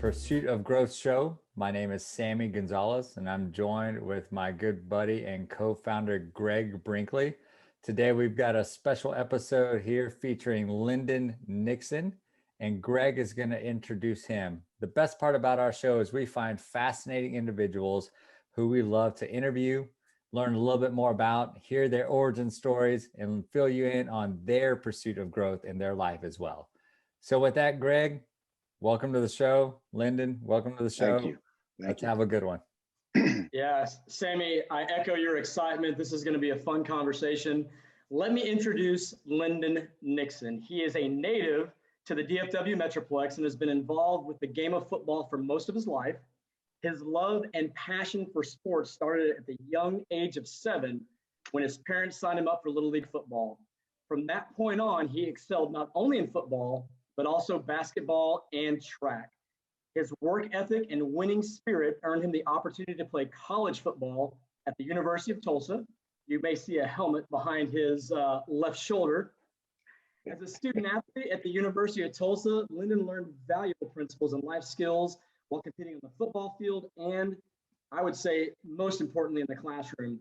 Pursuit of Growth show. My name is Sammy Gonzalez, and I'm joined with my good buddy and co-founder Greg Brinkley. Today, we've got a special episode here featuring Lyndon Nixon, and Greg is going to introduce him. The best part about our show is we find fascinating individuals who we love to interview, learn a little bit more about, hear their origin stories, and fill you in on their pursuit of growth in their life as well. So with that, Greg, welcome to the show. Lyndon, welcome to the show. Thank you. Let's have a good one. Yes, Sammy, I echo your excitement. This is going to be a fun conversation. Let me introduce Lyndon Nixon. He is a native to the DFW metroplex and has been involved with the game of football for most of his life. His love and passion for sports started at the young age of 7 when his parents signed him up for Little League football. From that point on, he excelled not only in football, but also basketball and track. His work ethic and winning spirit earned him the opportunity to play college football at the University of Tulsa. You may see a helmet behind his left shoulder. As a student athlete at the University of Tulsa, Lyndon learned valuable principles and life skills while competing on the football field and, I would say, most importantly, in the classroom.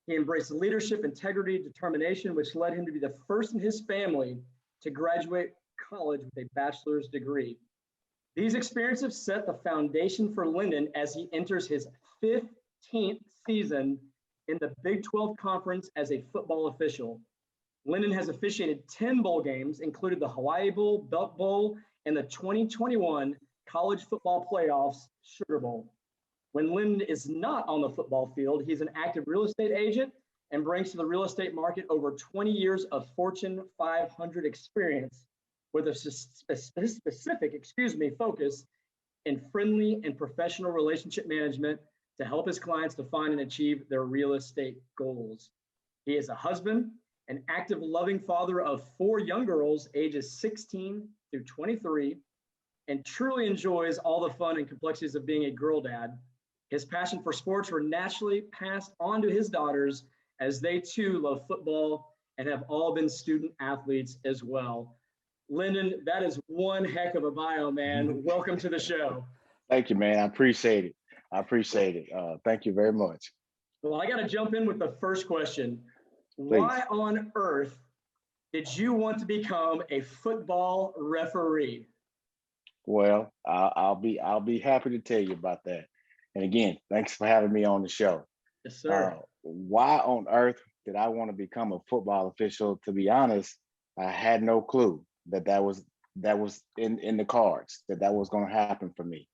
He embraced leadership, integrity, determination, which led him to be the first in his family to graduate college with a bachelor's degree. These experiences set the foundation for Lyndon as he enters his 15th season in the Big 12 Conference as a football official. Lyndon has officiated 10 bowl games, including the Hawaii Bowl, Belk Bowl, and the 2021 College Football Playoffs Sugar Bowl. When Lyndon is not on the football field, he's an active real estate agent and brings to the real estate market over 20 years of Fortune 500 experience with a specific, focus in friendly and professional relationship management to help his clients define and achieve their real estate goals. He is a husband, an active, loving father of 4 young girls, ages 16 through 23, and truly enjoys all the fun and complexities of being a girl dad. His passion for sports were naturally passed on to his daughters as they too love football and have all been student athletes as well. Lyndon, that is one heck of a bio, man. Welcome to the show. Thank you, man. I appreciate it. Thank you very much. Well, I got to jump in with the first question. Please. Why on earth did you want to become a football referee? Well, I'll be happy to tell you about that. And again, thanks for having me on the show. Yes, sir. Why on earth did I want to become a football official? To be honest, I had no clue that was in the cards, that was going to happen for me.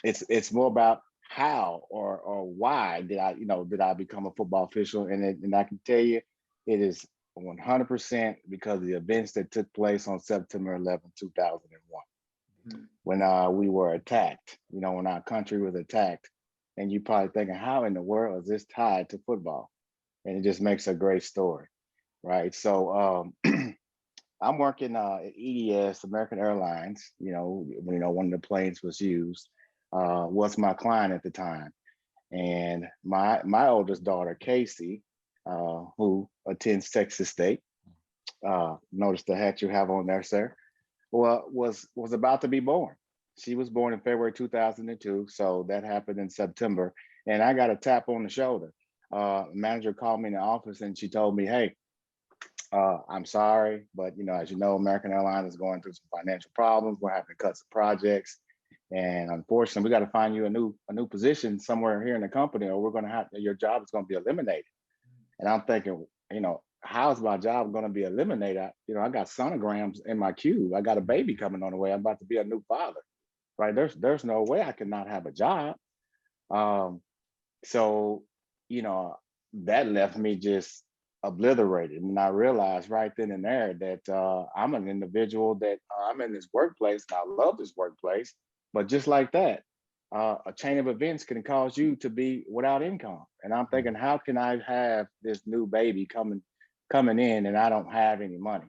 It's more about how or why did I become a football official, and I can tell you it is 100% because of the events that took place on September 11, 2001, when we were attacked, when our country was attacked. And you're probably thinking, how in the world is this tied to football? And it just makes a great story, right? So I'm working at EDS, American Airlines, one of the planes was used, was my client at the time. And my oldest daughter, Casey, who attends Texas State, notice the hat you have on there, sir, well, was about to be born. She was born in February 2002, so that happened in September. And I got a tap on the shoulder. Manager called me in the office and she told me, hey, I'm sorry, but as you know, American Airlines is going through some financial problems. We're having to cut some projects. And unfortunately, we got to find you a new position somewhere here in the company, or your job is going to be eliminated. And I'm thinking, how's my job going to be eliminated? I got sonograms in my cube. I got a baby coming on the way. I'm about to be a new father, right? There's no way I could not have a job. So, that left me just obliterated. And I realized right then and there that I'm an individual that I'm in this workplace and I love this workplace. But just like that, a chain of events can cause you to be without income. And I'm thinking, how can I have this new baby coming in and I don't have any money?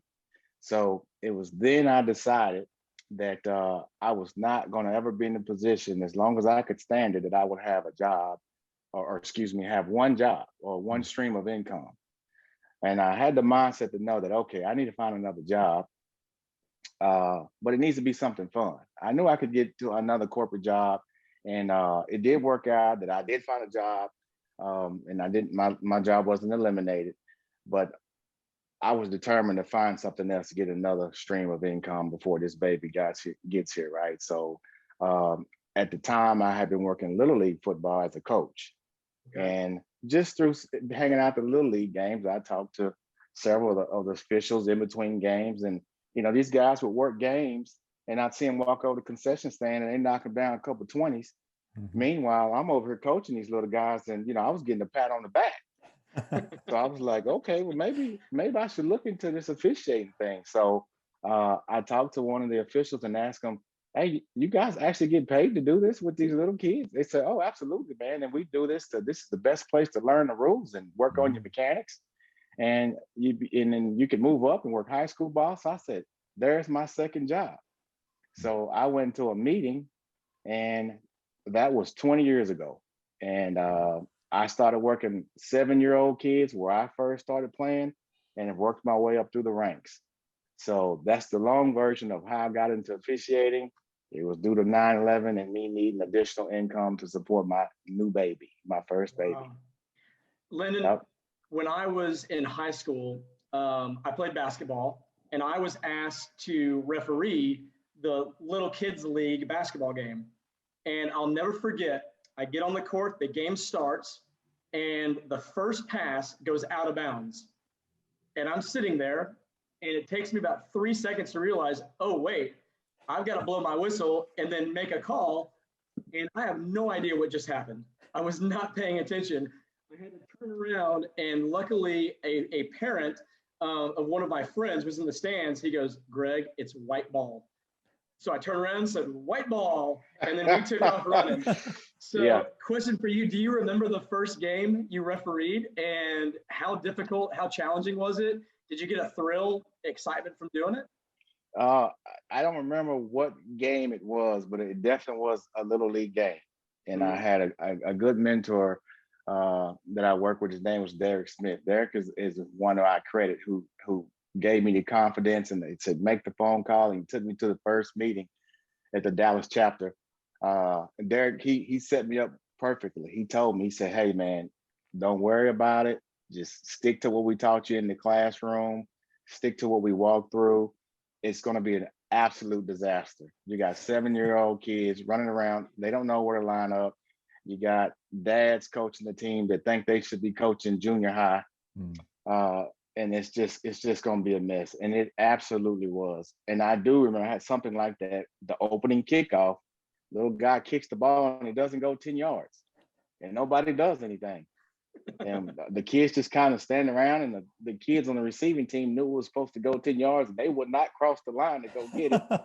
So it was then I decided that I was not going to ever be in a position, as long as I could stand it, that I would have a job, or have one job or one stream of income. And I had the mindset to know that, okay, I need to find another job. but it needs to be something fun. I knew I could get to another corporate job, and it did work out that I did find a job, and I didn't. My job wasn't eliminated, but I was determined to find something else to get another stream of income before this baby gets here, right? So at the time, I had been working Little League football as a coach. Okay. And just through hanging out the Little League games, I talked to several of the officials in between games. And, these guys would work games and I'd see them walk over the concession stand and they knock them down a couple 20s. Mm-hmm. Meanwhile, I'm over here coaching these little guys and, I was getting a pat on the back. So I was like, okay, well, maybe I should look into this officiating thing. So I talked to one of the officials and asked them, hey, you guys actually get paid to do this with these little kids? They said, oh, absolutely, man. And we do this this is the best place to learn the rules and work on your mechanics. And then you can move up and work high school ball. So I said, there's my second job. So I went to a meeting, and that was 20 years ago. And I started working 7-year-old kids where I first started playing, and have worked my way up through the ranks. So that's the long version of how I got into officiating. It was due to 9/11 and me needing additional income to support my new baby, my first baby. Wow. Lyndon, yep. When I was in high school, I played basketball, and I was asked to referee the little kids league basketball game. And I'll never forget, I get on the court, the game starts, and the first pass goes out of bounds. And I'm sitting there, and it takes me about 3 seconds to realize, oh, wait, I've got to blow my whistle and then make a call. And I have no idea what just happened. I was not paying attention. I had to turn around, and luckily a parent of one of my friends was in the stands. He goes, Greg, it's white ball. So I turned around and said, white ball, and then we took off running. So yeah. Question for you, do you remember the first game you refereed, and how difficult, how challenging was it? Did you get a thrill, excitement from doing it? I don't remember what game it was, but it definitely was a Little League game. And I had a good mentor that I worked with. His name was Derek Smith. Derek is one of I credit who gave me the confidence, and they said, make the phone call. And he took me to the first meeting at the Dallas chapter. And Derek, he set me up perfectly. He told me, he said, hey man, don't worry about it. Just stick to what we taught you in the classroom. Stick to what we walked through. It's going to be an absolute disaster. You got 7-year-old kids running around. They don't know where to line up. You got dads coaching the team that think they should be coaching junior high. And it's just going to be a mess. And it absolutely was. And I do remember I had something like that. The opening kickoff, little guy kicks the ball and it doesn't go 10 yards. And nobody does anything. And the kids just kind of stand around, and the kids on the receiving team knew it was supposed to go 10 yards, and they would not cross the line to go get it.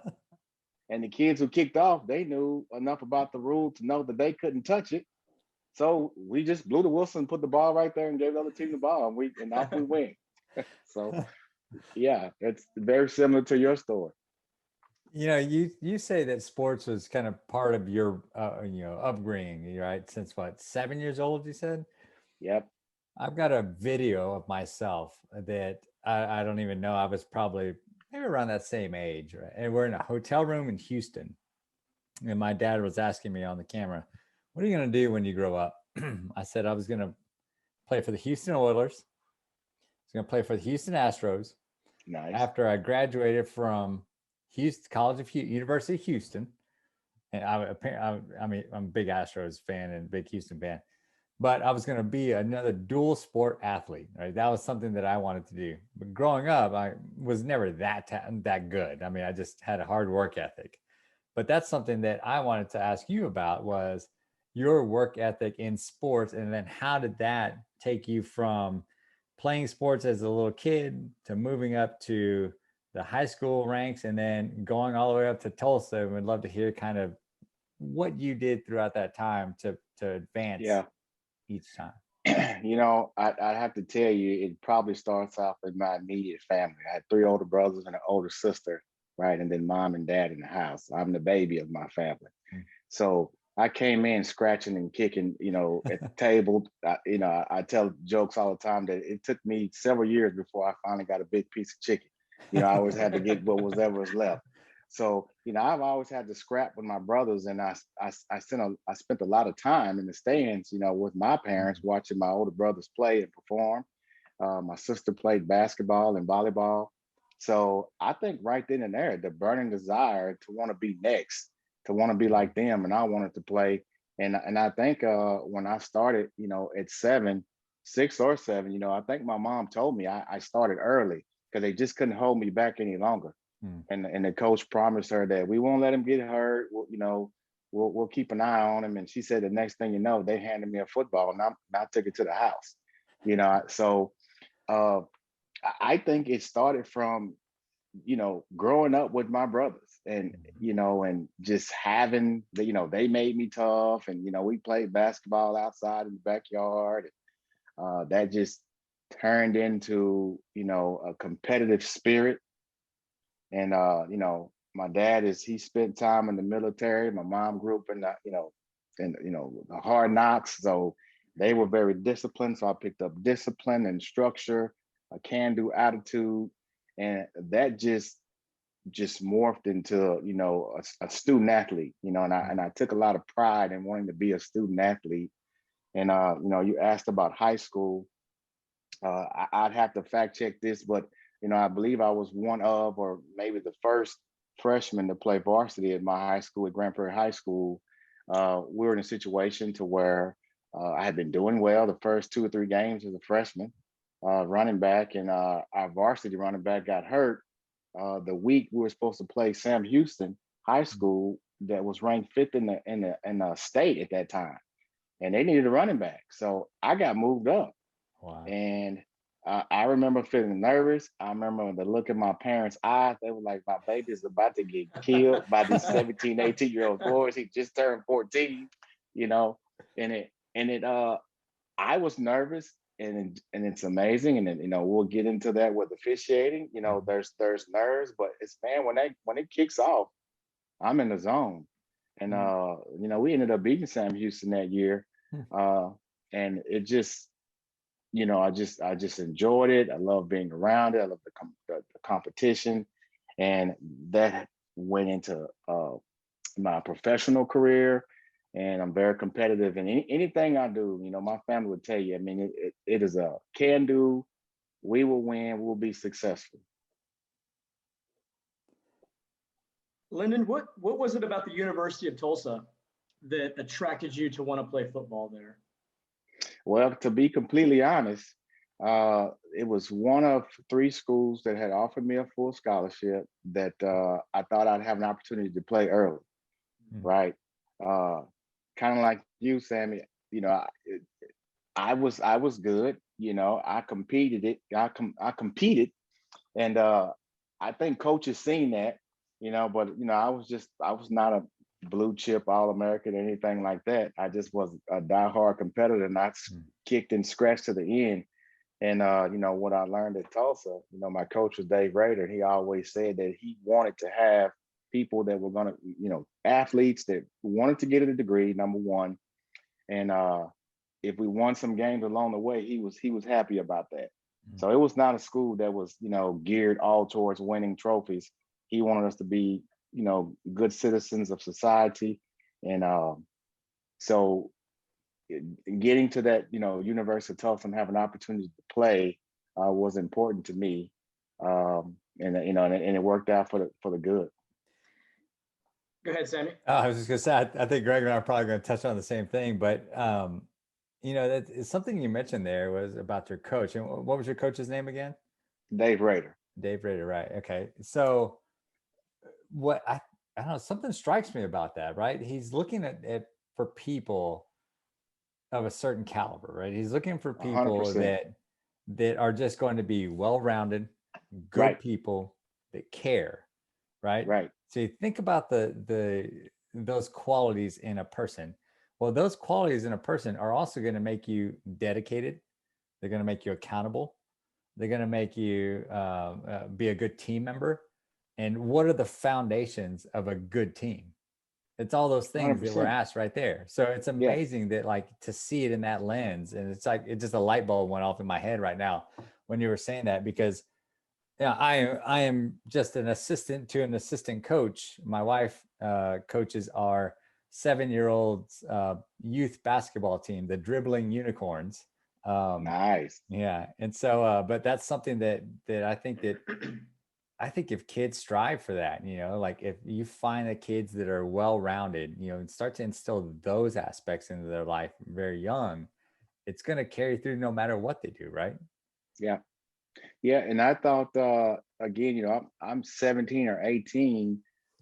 And the kids who kicked off, they knew enough about the rule to know that they couldn't touch it. So we just blew the whistle and put the ball right there and gave the other team the ball, and off we went. So yeah, it's very similar to your story. You say that sports was kind of part of your upbringing, right? Since what, 7 years old, you said? Yep. I've got a video of myself that I don't even know. I was probably maybe around that same age, right? And we're in a hotel room in Houston. And my dad was asking me on the camera, what are you going to do when you grow up? I said I was going to play for the Houston Oilers. I was going to play for the Houston Astros. Nice. After I graduated from University of Houston. And I'm a big Astros fan and big Houston fan. But I was going to be another dual sport athlete, right? That was something that I wanted to do. But growing up, I was never that good. I mean, I just had a hard work ethic. But that's something that I wanted to ask you about, was your work ethic in sports. And then how did that take you from playing sports as a little kid to moving up to the high school ranks and then going all the way up to Tulsa? We'd love to hear kind of what you did throughout that time to advance. Yeah. Each time. I'd have to tell you, it probably starts off with my immediate family. I had 3 older brothers and an older sister, right? And then mom and dad in the house. I'm the baby of my family. So I came in scratching and kicking, at the table. I tell jokes all the time that it took me several years before I finally got a big piece of chicken. I always had to get what was ever was left. So, I've always had to scrap with my brothers, and I spent a lot of time in the stands, with my parents watching my older brothers play and perform. My sister played basketball and volleyball. So I think right then and there, the burning desire to want to be next, to want to be like them, and I wanted to play. And I think when I started, at 6 or 7, I think my mom told me I started early because they just couldn't hold me back any longer. And the coach promised her that we won't let him get hurt. We'll keep an eye on him. And she said the next thing you know, they handed me a football, and I took it to the house. So I think it started from growing up with my brothers, and and just having they made me tough, and we played basketball outside in the backyard. That just turned into a competitive spirit. And my dad he spent time in the military. My mom grew up in the hard knocks, so they were very disciplined. So I picked up discipline and structure, a can-do attitude, and that just morphed into a student athlete. And I took a lot of pride in wanting to be a student athlete. And you asked about high school. I'd have to fact check this, but I believe I was one of, or maybe the first freshman to play varsity at my high school, at Grand Prairie High School. We were in a situation to where I had been doing well the first 2 or 3 games as a freshman, running back, and our varsity running back got hurt the week we were supposed to play Sam Houston High School, that was ranked 5th in the state at that time, and they needed a running back. So I got moved up. Wow. And I remember feeling nervous. I remember the look in my parents' eyes. They were like, my baby's about to get killed by these 17, 18-year-old boys. He just turned 14, and I was nervous, and it's amazing. And then, we'll get into that with officiating. There's nerves, but it's, man, when it kicks off, I'm in the zone. And we ended up beating Sam Houston that year. And it just, I just enjoyed it. I love being around it. I love the competition, and that went into my professional career. And I'm very competitive in anything I do. My family would tell you. I mean, it is a can do. We will win. We'll be successful. Lyndon, what was it about the University of Tulsa that attracted you to want to play football there? Well, to be completely honest, it was one of 3 schools that had offered me a full scholarship that I thought I'd have an opportunity to play early, right? Kind of like you, Sammy. I was good. I competed. I competed, and I think coaches seen that. But I was not a blue chip All-American or anything like that. I just was a diehard competitor, and I kicked and scratched to the end. And what I learned at Tulsa, my coach was Dave Rader. He always said that he wanted to have people that were gonna, athletes that wanted to get a degree, number one. And if we won some games along the way, he was happy about that. So it was not a school that was, geared all towards winning trophies. He wanted us to be, good citizens of society. And so getting to that, University of Tulsa and having an opportunity to play was important to me. And it worked out for the good. Go ahead, Sammy. I was just gonna say, I think Greg and I are probably gonna touch on the same thing, but that something you mentioned there was about your coach. And what was your coach's name again? Dave Rader. Dave Rader, right? Okay. So what I don't know, something strikes me about that, right? He's looking at for people of a certain caliber, right? He's looking for people 100%. that are just going to be well-rounded, good people that care, right? Right. So you think about those qualities in a person. Well, those qualities in a person are also going to make you dedicated. They're going to make you accountable. They're going to make you be a good team member. And what are the foundations of a good team? It's all those things 100%. that were asked right there. So it's amazing that, like, to see it in that lens, and it's like, it just a light bulb went off in my head right now when you were saying that, because Yeah, I am just an assistant to an assistant coach. My wife coaches our 7-year-old youth basketball team, the Dribbling Unicorns. Nice. Yeah, and so, but that's something that I think if kids strive for that, like if you find the kids that are well-rounded, and start to instill those aspects into their life very young, it's going to carry through no matter what they do, right? Yeah. Yeah. And I thought, again, I'm 17 or 18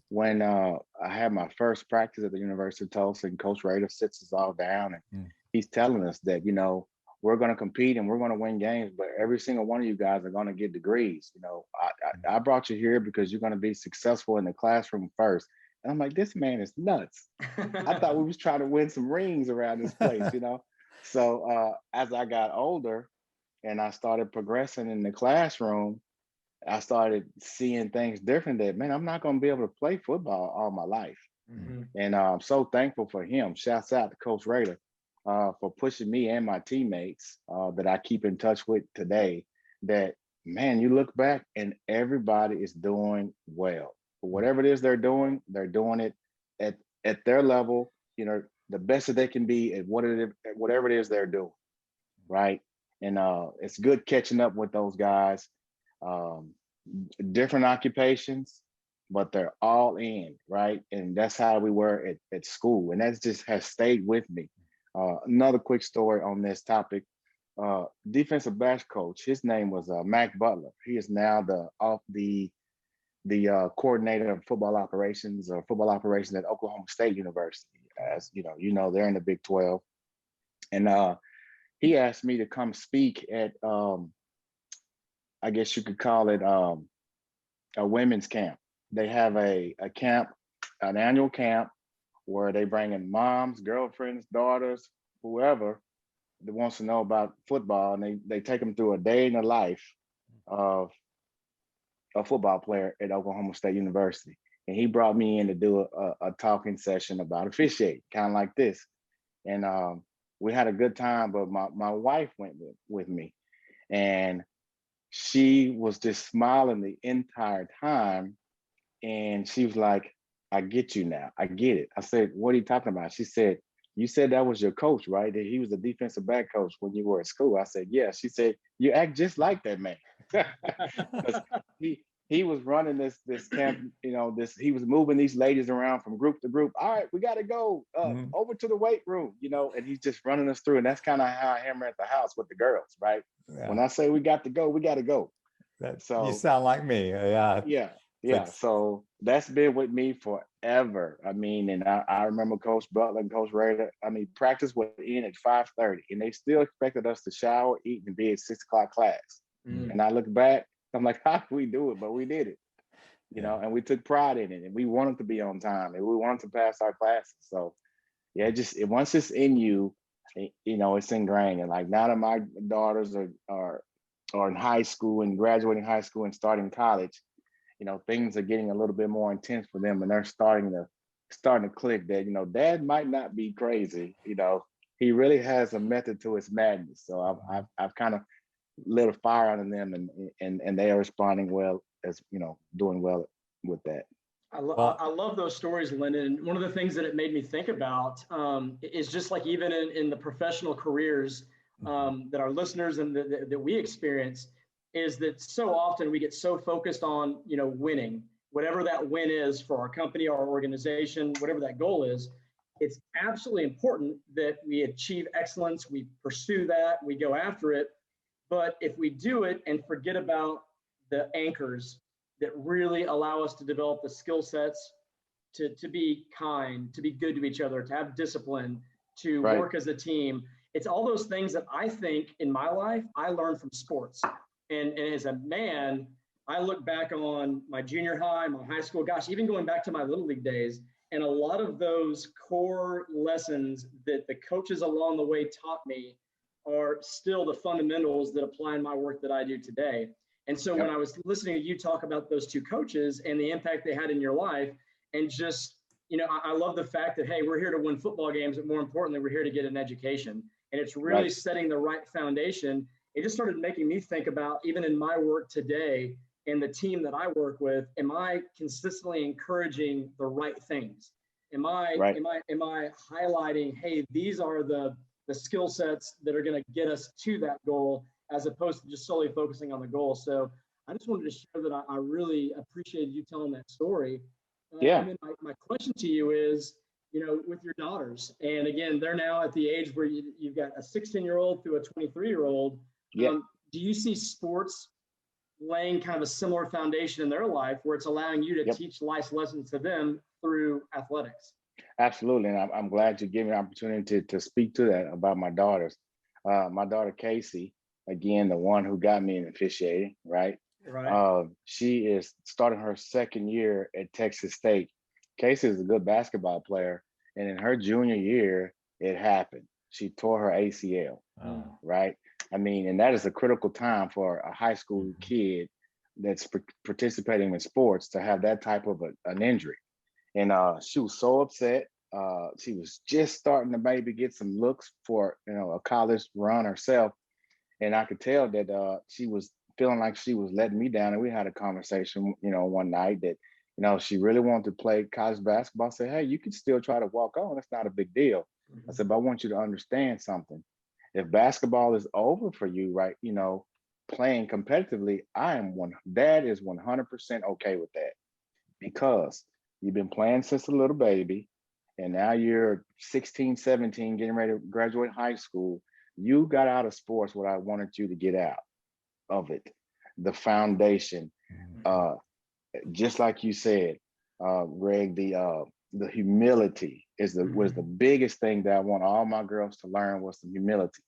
when I had my first practice at the University of Tulsa, and Coach Rader sits us all down and Mm. he's telling us that, we're going to compete and we're going to win games, but every single one of you guys are going to get degrees. I brought you here because you're going to be successful in the classroom first. And I'm like, this man is nuts. I thought we was trying to win some rings around this place. So as I got older and I started progressing in the classroom, I started seeing things different that, man, I'm not going to be able to play football all my life. Mhm. And I'm so thankful for him. Shouts out to Coach Rader for pushing me and my teammates that I keep in touch with today. That, man, you look back and everybody is doing well. Whatever it is they're doing it at their level, the best that they can be at whatever it is they're doing, right? And it's good catching up with those guys. Um, Different occupations, but they're all in, right? And that's how we were at school. And that just has stayed with me. Another quick story on this topic. Defensive backs coach, his name was Mac Butler. He is now the coordinator of football operations at Oklahoma State University. As they're in the Big 12. And he asked me to come speak at I guess you could call it a women's camp. They have a camp, an annual camp where they bring in moms, girlfriends, daughters, whoever that wants to know about football, and they take them through a day in the life of a football player at Oklahoma State University. And he brought me in to do a talking session about officiating, kind of like this. And we had a good time, but my wife went with me, and she was just smiling the entire time. And she was like, I get you now. I get it. I said, what are you talking about? She said, you said that was your coach, right? That he was a defensive back coach when you were at school. I said, yeah. She said, you act just like that man. 'Cause he was running this camp, he was moving these ladies around from group to group. All right, we got to go Mhm. over to the weight room, and he's just running us through. And that's kind of how I hammer at the house with the girls, right? Yeah, When I say we got to go, we got to go. you So sound like me. Yeah, yeah, it's like yeah. So that's been with me forever. I mean, and I remember Coach Butler and Coach Rader. I mean, practice would end at 5:30, and they still expected us to shower, eat, and be at 6 o'clock class. Mm. And I look back, I'm like, how did we do it? But we did it, yeah. and we took pride in it, and we wanted to be on time, and we wanted to pass our classes. So yeah, once it's in you, it's ingrained. And like now that my daughters are in high school and graduating high school and starting college, things are getting a little bit more intense for them, and they're starting to click that, dad might not be crazy. He really has a method to his madness. So I've kind of lit a fire under them, and they are responding well, as doing well with that. I love those stories, Lyndon. And one of the things that it made me think about is just like even in the professional careers that our listeners and that we experience, is that so often we get so focused on, winning, whatever that win is for our company, our organization, whatever that goal is. It's absolutely important that we achieve excellence, we pursue that, we go after it. But if we do it and forget about the anchors that really allow us to develop the skill sets to be kind, to be good to each other, to have discipline, to Right. work as a team. It's all those things that I think in my life I learned from sports. And as a man, I look back on my junior high, my high school, gosh, even going back to my little league days, and a lot of those core lessons that the coaches along the way taught me are still the fundamentals that apply in my work that I do today. And so when I was listening to you talk about those two coaches and the impact they had in your life, and just, I love the fact that, hey, we're here to win football games, but more importantly, we're here to get an education. And it's really setting the right foundation. It just started making me think about, even in my work today, and the team that I work with, am I consistently encouraging the right things? Am I highlighting, hey, these are the skill sets that are going to get us to that goal, as opposed to just solely focusing on the goal? So I just wanted to share that I really appreciated you telling that story. Yeah. And then my question to you is, with your daughters, and again, they're now at the age where you've got a 16-year-old through a 23-year-old. Yeah. Do you see sports laying kind of a similar foundation in their life where it's allowing you to teach life lessons to them through athletics? Absolutely. And I'm glad you gave me an opportunity to speak to that about my daughters. My daughter, Casey, again, the one who got me in officiating, right? Right. She is starting her second year at Texas State. Casey is a good basketball player. And in her junior year, it happened. She tore her ACL, right? I mean, and that is a critical time for a high school kid that's participating in sports to have that type of an injury. And she was so upset. She was just starting to maybe get some looks for, a college run herself. And I could tell that she was feeling like she was letting me down. And we had a conversation, one night that, she really wanted to play college basketball. I said, hey, you can still try to walk on. It's not a big deal. I said, but I want you to understand something. If basketball is over for you, right, playing competitively, Dad is 100% okay with that, because you've been playing since a little baby, and now you're 16, 17, getting ready to graduate high school. You got out of sports what I wanted you to get out of it, the foundation. Just like you said, Greg, the humility was the biggest thing that I want all my girls to learn, was the humility.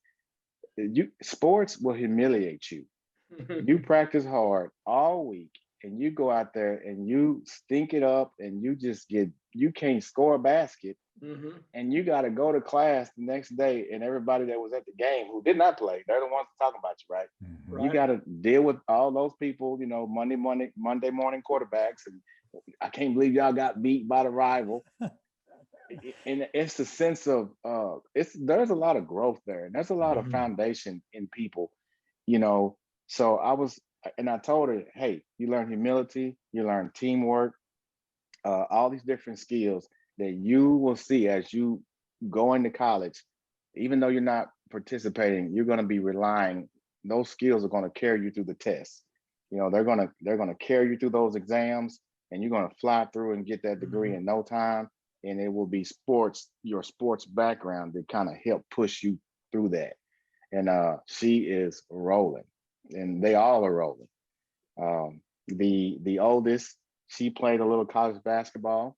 Sports will humiliate you. You practice hard all week, and you go out there and you stink it up, and you can't score a basket, and you got to go to class the next day, and everybody that was at the game who did not play, they're the ones talking about you, right? Right. You got to deal with all those people, Monday morning quarterbacks, and I can't believe y'all got beat by the rival. And it's the sense of there's a lot of growth there, and there's a lot of foundation in people, So I told her, hey, you learn humility, you learn teamwork, all these different skills that you will see as you go into college. Even though you're not participating, you're going to be relying. Those skills are going to carry you through the tests. They're going to carry you through those exams, and you're going to fly through and get that degree in no time. And it will be your sports background that kind of help push you through that. And she is rolling, and they all are rolling. The oldest, she played a little college basketball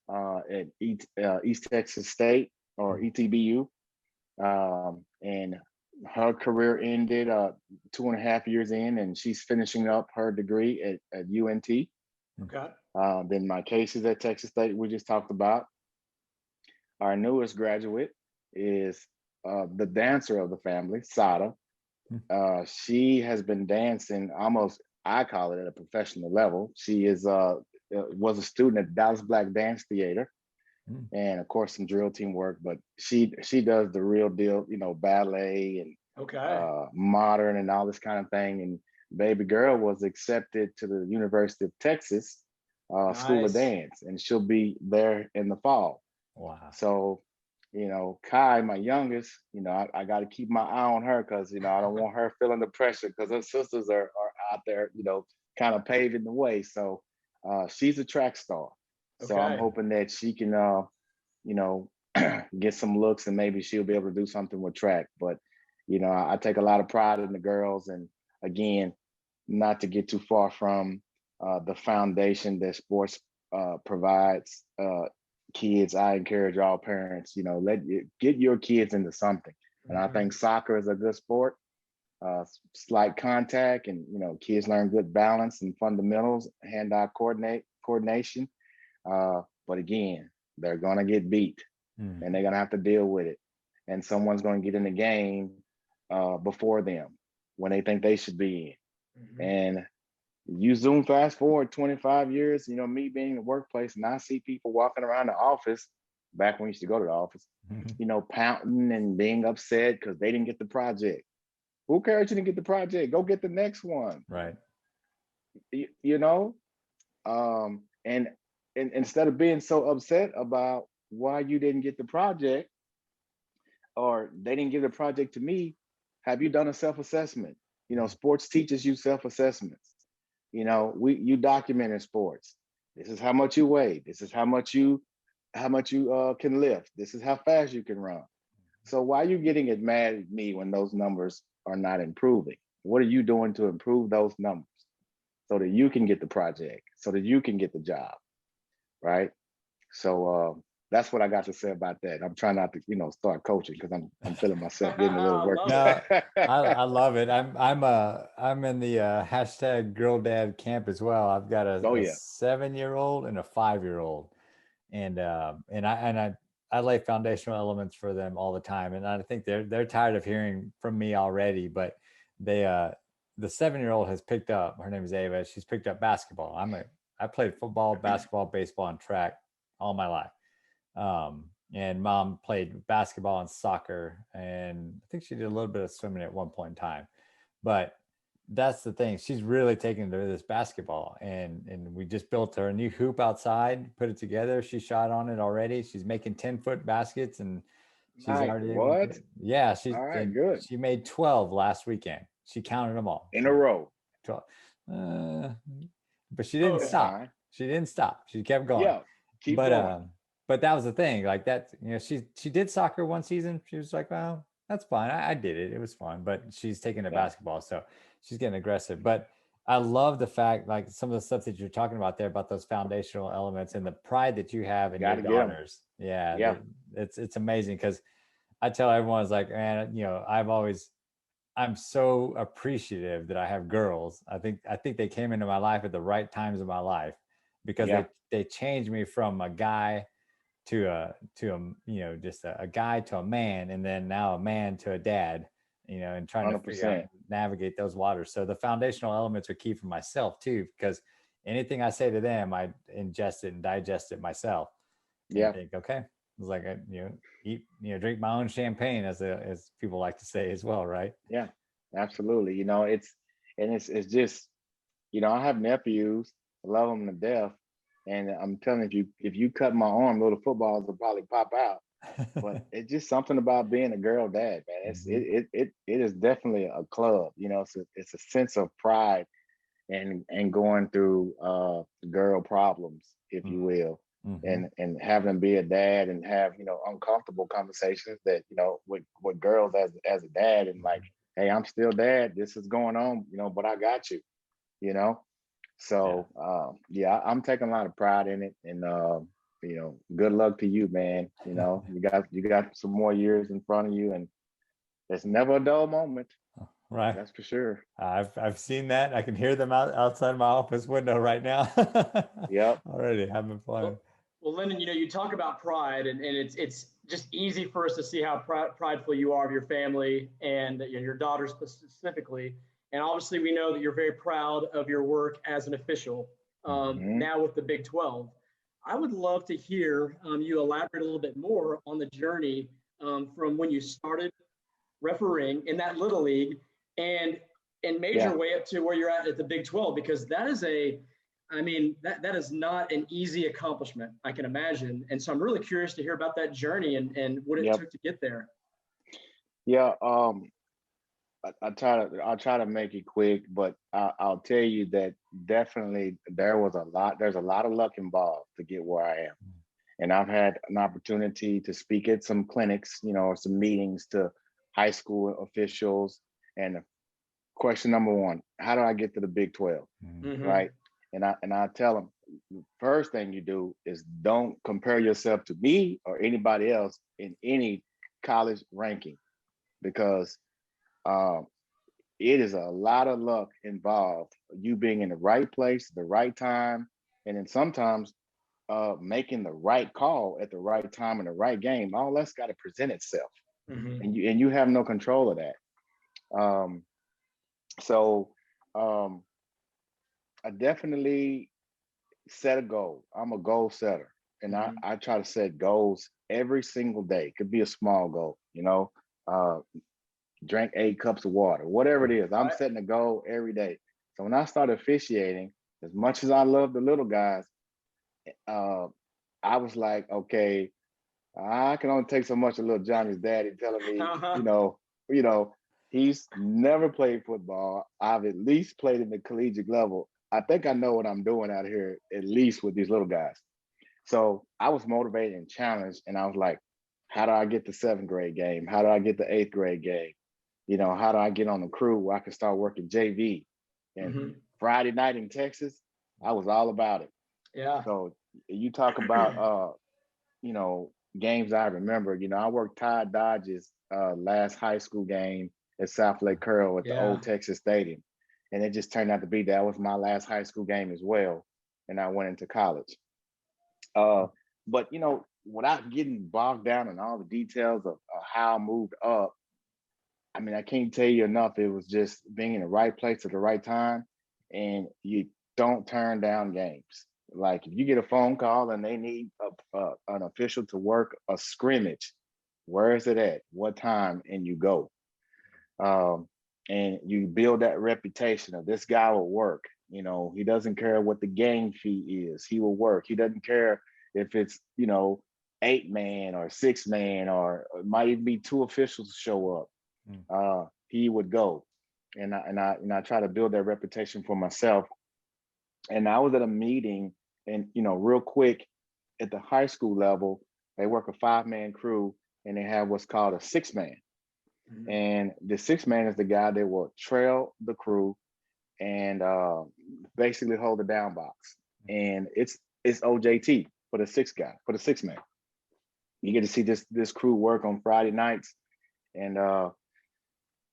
at East Texas State, or ETBU, and her career ended 2.5 years in, and she's finishing up her degree at UNT. Okay. Then my case is at Texas State, we just talked about. Our newest graduate is the dancer of the family, Sada. She has been dancing almost, I call it, at a professional level. She was a student at Dallas Black Dance Theater, and of course some drill team work, but she does the real deal, ballet and modern and all this kind of thing. And baby girl was accepted to the University of Texas School of Dance, and she'll be there in the fall. Wow. So, Kai, my youngest, I got to keep my eye on her, because, I don't want her feeling the pressure, because her sisters are out there, kind of paving the way. So she's a track star. So I'm hoping that she can, get some looks, and maybe she'll be able to do something with track. But, I take a lot of pride in the girls. And again, not to get too far from the foundation that sports provides kids, I encourage all parents, get your kids into something. And I think soccer is a good sport, slight contact, and kids learn good balance and fundamentals, hand-eye coordination. But again, they're gonna get beat, and they're gonna have to deal with it. And someone's gonna get in the game before them when they think they should be in. And you zoom fast forward 25 years, me being in the workplace, and I see people walking around the office, back when we used to go to the office, pouting and being upset because they didn't get the project. Who cares you didn't get the project? Go get the next one. Right. you know, and instead of being so upset about why you didn't get the project or they didn't give the project to me, have you done a self-assessment? You know, sports teaches you self-assessments. You know, you document in sports. This is how much you weigh. This is how much you can lift. This is how fast you can run. So why are you getting it mad at me when those numbers are not improving? What are you doing to improve those numbers so that you can get the project, so that you can get the job, right? So that's what I got to say about that. I'm trying not to, start coaching because I'm feeling myself getting a little worked No, up. I love it. I'm in the hashtag girl dad camp as well. I've got Oh a yeah, 7-year-old and a 5-year-old, and I lay foundational elements for them all the time, and I think they're tired of hearing from me already. But they the 7-year-old has picked up. Her name is Ava. She's picked up basketball. I played football, basketball, baseball, and track all my life. And mom played basketball and soccer, and I think she did a little bit of swimming at one point in time. But that's the thing, she's really taken to this basketball, and we just built her a new hoop outside, put it together. She shot on it already. She's making 10-foot baskets, and she's nice. already able What? to, yeah, All right, good. she made 12 last weekend. She counted them all In a row. 12. uh, but she Oh, didn't yeah. stop. Fine. She didn't stop. She kept going. Yeah, keep but going. but that was the thing, like that, she did soccer one season. She was like, well, that's fine. I did it. It was fun. But she's taking to Yeah. basketball, so she's getting aggressive. But I love the fact, like some of the stuff that you're talking about there, about those foundational elements and the pride that you have in your Gotta get 'em. daughters. Yeah, Yeah. it's amazing, because I tell everyone, it's like, man, I'm so appreciative that I have girls. I think they came into my life at the right times of my life, because Yeah. they changed me from a guy to just a guy to a man, and then now a man to a dad, and trying to figure out 100%. navigate those waters. So the foundational elements are key for myself too, because anything I say to them, I ingest it and digest it myself, and Yeah. think, okay, it's like eat, drink my own champagne, as people like to say as well, right? Yeah. Absolutely. It's just, I have nephews, I love them to death. And I'm telling you, if you cut my arm, little footballs will probably pop out. But it's just something about being a girl dad, man. It is definitely a club. It's a sense of pride and going through girl problems, if you will, and having to be a dad and have uncomfortable conversations that with girls as a dad, and like, hey, I'm still dad. This is going on, but I got you, you know. So yeah, I'm taking a lot of pride in it, and good luck to you, man. You got some more years in front of you, and it's never a dull moment. Right. That's for sure. I've seen that. I can hear them outside my office window right now. Yep. Already having fun. Well, Lyndon, you talk about pride, and it's just easy for us to see how prideful you are of your family and your daughter specifically. And obviously, we know that you're very proud of your work as an official now with the Big 12. I would love to hear you elaborate a little bit more on the journey from when you started refereeing in that little league and made your way up to where you're at the Big 12, because that is that is not an easy accomplishment, I can imagine. And so I'm really curious to hear about that journey and what it took to get there. Yeah. I'll try to make it quick, but I'll tell you that definitely there's a lot of luck involved to get where I am. And I've had an opportunity to speak at some clinics, or some meetings to high school officials. And question number one, how do I get to the Big 12? Right. And I tell them, first thing you do is don't compare yourself to me or anybody else in any college ranking, because it is a lot of luck involved. You being in the right place, the right time, and then sometimes making the right call at the right time in the right game. All that's got to present itself, and you have no control of that. So I definitely set a goal. I'm a goal setter, and I try to set goals every single day. It could be a small goal, drink 8 cups of water, whatever it is. I'm setting a goal every day. So when I started officiating, as much as I love the little guys, I was like, okay, I can only take so much of little Johnny's daddy telling me, you know, he's never played football. I've at least played in the collegiate level. I think I know what I'm doing out here, at least with these little guys. So I was motivated and challenged, and I was like, how do I get the 7th grade game? How do I get the 8th grade game? How do I get on the crew where I can start working JV? And Friday night in Texas, I was all about it. Yeah. So you talk about, games I remember. I worked Tide Dodge's last high school game at South Lake Curl at the old Texas Stadium. And it just turned out to be that was my last high school game as well. And I went into college. But, without getting bogged down in all the details of how I moved up, I mean, I can't tell you enough. It was just being in the right place at the right time. And you don't turn down games. Like if you get a phone call and they need an official to work a scrimmage, where is it at? What time? And you go. And you build that reputation of this guy will work. He doesn't care what the game fee is. He will work. He doesn't care if it's, 8-man or 6-man, or it might even be 2 officials show up. He would go. And I try to build that reputation for myself. And I was at a meeting and, real quick at the high school level, they work a 5-man crew and they have what's called a 6-man. And the 6-man is the guy that will trail the crew and basically hold the down box. And it's OJT for the 6-man. You get to see this crew work on Friday nights and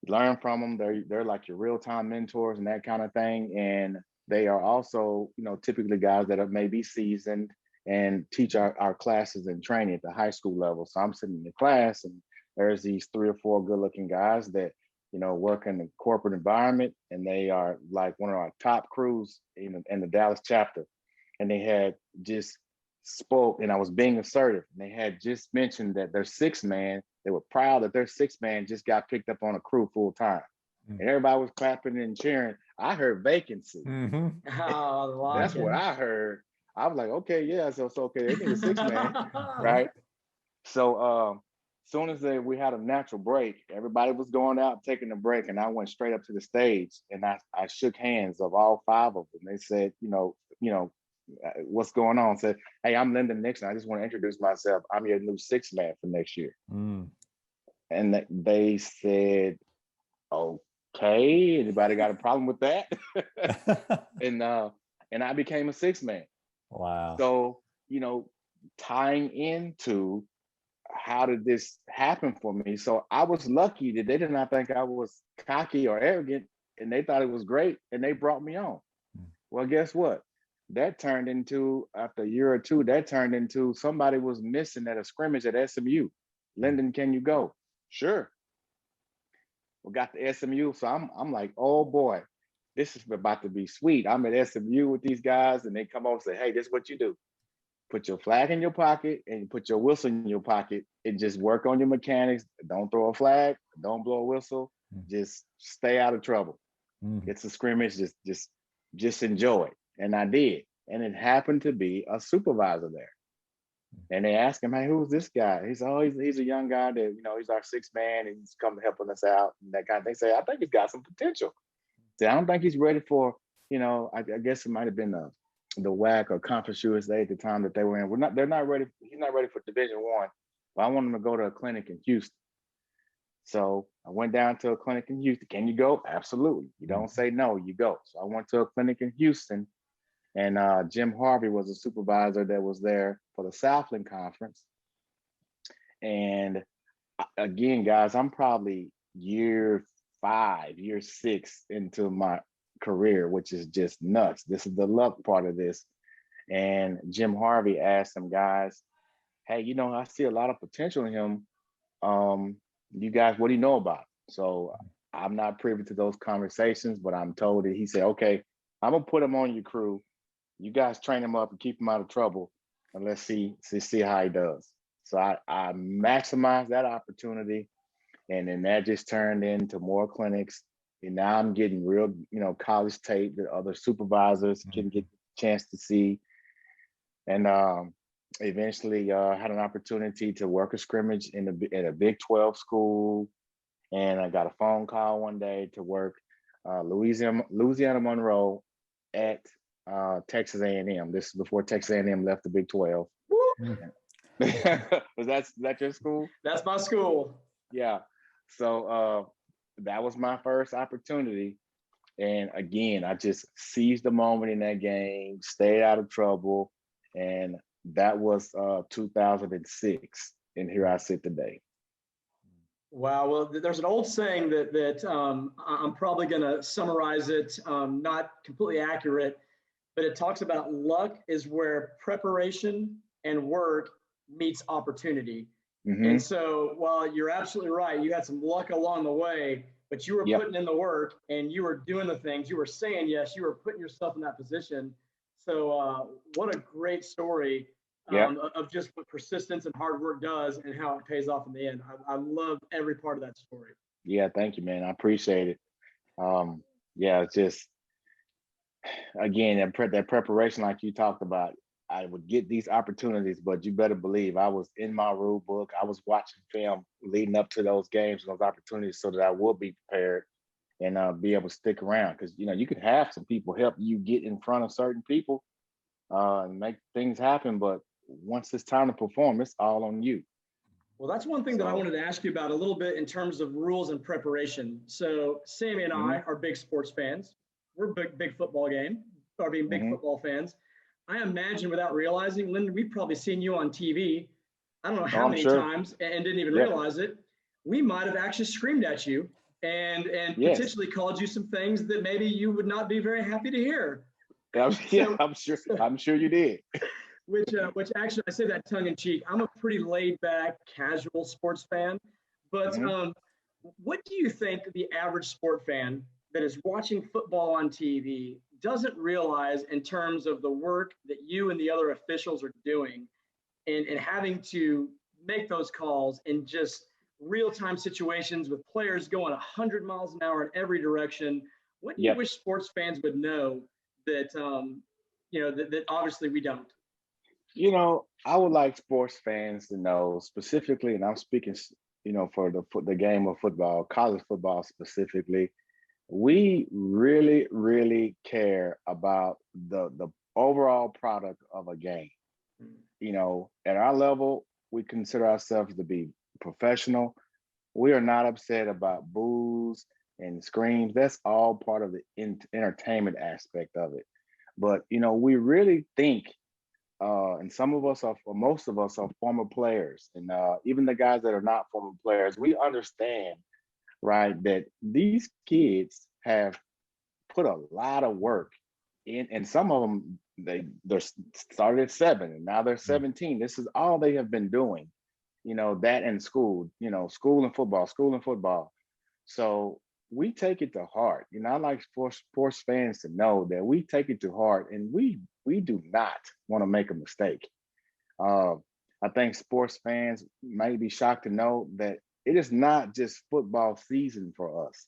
learn from them. They're like your real-time mentors and that kind of thing. And they are also, typically guys that are maybe seasoned and teach our classes and training at the high school level. So I'm sitting in the class and there's these 3 or 4 good-looking guys that, work in the corporate environment, and they are like one of our top crews in the Dallas chapter. And they had just spoke, and I was being assertive. And they had just mentioned that their 6-man, they were proud that their 6-man just got picked up on a crew full time. And everybody was clapping and cheering. I heard vacancy. That's what I heard. I was like, okay, yeah, so it's okay. They need a 6-man, right? So soon as we had a natural break, everybody was going out taking a break, and I went straight up to the stage and I shook hands of all 5 of them. They said, what's going on? Said, hey, I'm Lyndon Nixon. I just want to introduce myself. I'm your new 6-man for next year. And they said, okay, anybody got a problem with that? And I became a 6-man. Wow. So, tying into how did this happen for me? So I was lucky that they did not think I was cocky or arrogant, and they thought it was great, and they brought me on. Well, guess what? That turned into, after a year or two, somebody was missing at a scrimmage at SMU. Lyndon, can you go? Sure. We got the SMU, so I'm like, oh boy, this is about to be sweet. I'm at SMU with these guys, and they come over and say, hey, this is what you do. Put your flag in your pocket and you put your whistle in your pocket and just work on your mechanics. Don't throw a flag, don't blow a whistle, just stay out of trouble. It's a scrimmage, just enjoy it. And I did. And it happened to be a supervisor there. And they asked him, hey, who's this guy? He's a young guy that, he's our 6-man and he's come helping us out and that kind of thing. Say, I think he's got some potential. Say, I don't think he's ready for, I guess it might have been the WAC or Conference USA at the time that they were in. They're not ready. He's not ready for Division I, but I want him to go to a clinic in Houston. So I went down to a clinic in Houston. Can you go? Absolutely. You don't say no, you go. So I went to a clinic in Houston, and Jim Harvey was a supervisor that was there for the Southland Conference. And again, guys, I'm probably year 5, year 6 into my career, which is just nuts. This is the luck part of this. And Jim Harvey asked some guys, hey, I see a lot of potential in him. You guys, what do you know about him? So I'm not privy to those conversations, but I'm told that he said, okay, I'm gonna put him on your crew. You guys train him up and keep him out of trouble, and let's see how he does. So I maximized that opportunity, and then that just turned into more clinics. And now I'm getting real, college tape that other supervisors can get a chance to see. And eventually had an opportunity to work a scrimmage at a Big 12 school. And I got a phone call one day to work Louisiana Monroe at Texas A&M. This is before Texas A&M left the Big 12. Was that your school? That's my school. Yeah. So that was my first opportunity. And again, I just seized the moment in that game, stayed out of trouble. And that was 2006. And here I sit today. Wow. Well, there's an old saying that I'm probably going to summarize it, not completely accurate, but it talks about luck is where preparation and work meets opportunity. And so while you're absolutely right, you had some luck along the way, but you were putting in the work and you were doing the things, you were saying yes, you were putting yourself in that position. So what a great story of just what persistence and hard work does and how it pays off in the end. I love every part of that story. Yeah, thank you, man. I appreciate it. It's just, again, that preparation like you talked about, I would get these opportunities, but you better believe I was in my rule book. I was watching film leading up to those games and those opportunities so that I will be prepared and be able to stick around. Because, you could have some people help you get in front of certain people and make things happen. But once it's time to perform, it's all on you. Well, that's one thing that I wanted to ask you about a little bit in terms of rules and preparation. So Sammy and I are big sports fans. We're big football football fans. I imagine without realizing, Lyndon, we've probably seen you on TV, I don't know how many times, and didn't even realize it. We might have actually screamed at you and potentially called you some things that maybe you would not be very happy to hear. I'm sure you did. Which actually, I say that tongue in cheek. I'm a pretty laid back, casual sports fan. But what do you think the average sport fan that is watching football on TV doesn't realize in terms of the work that you and the other officials are doing and having to make those calls in just real-time situations with players going 100 miles an hour in every direction? What do you wish sports fans would know that, that obviously we don't? I would like sports fans to know specifically, and I'm speaking, for the game of football, college football specifically, we really, really care about the overall product of a game. At our level, we consider ourselves to be professional. We are not upset about boos and screams. That's all part of the entertainment aspect of it. But, we really think, and some of us or most of us are former players. And even the guys that are not former players, we understand, right, that these kids have put a lot of work in, and some of them, they're started at 7 and now they're 17. This is all they have been doing, that in school, school and football. So we take it to heart. I like sports fans to know that we take it to heart and we do not want to make a mistake. I think sports fans may be shocked to know that it is not just football season for us.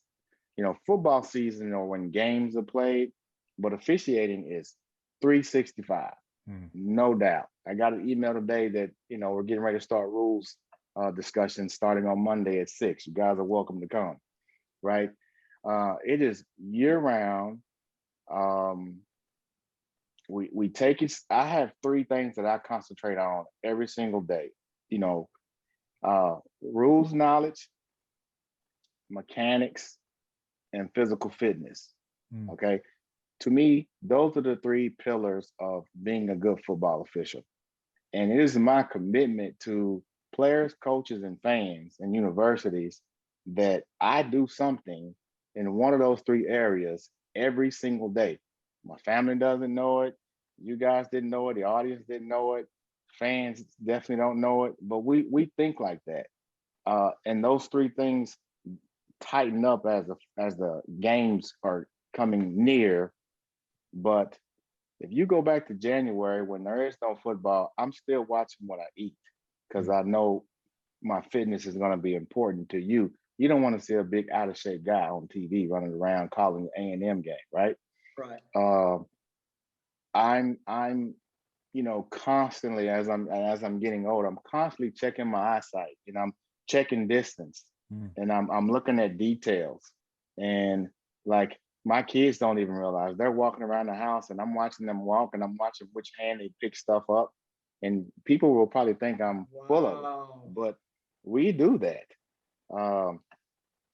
Football season or when games are played, but officiating is 365, no doubt. I got an email today that, we're getting ready to start rules discussions starting on Monday at 6. You guys are welcome to come, right? It is year round. We take it. I have 3 things that I concentrate on every single day. Rules knowledge, mechanics, and physical fitness. Okay. To me, those are the 3 pillars of being a good football official. And it is my commitment to players, coaches, and fans and universities that I do something in one of those 3 areas every single day. My family doesn't know it. You guys didn't know it. The audience didn't know it. Fans definitely don't know it. But we think like that. And those 3 things tighten up as the games are coming near. But if you go back to January when there is no football, I'm still watching what I eat because I know my fitness is going to be important to you You don't want to see a big out of shape guy on TV running around calling the A&M game, right? Right. I'm constantly as I'm getting older, I'm constantly checking my eyesight, I'm checking distance, and I'm looking at details, and like my kids don't even realize they're walking around the house and I'm watching them walk and I'm watching which hand they pick stuff up, and people will probably think I'm full of it, but we do that.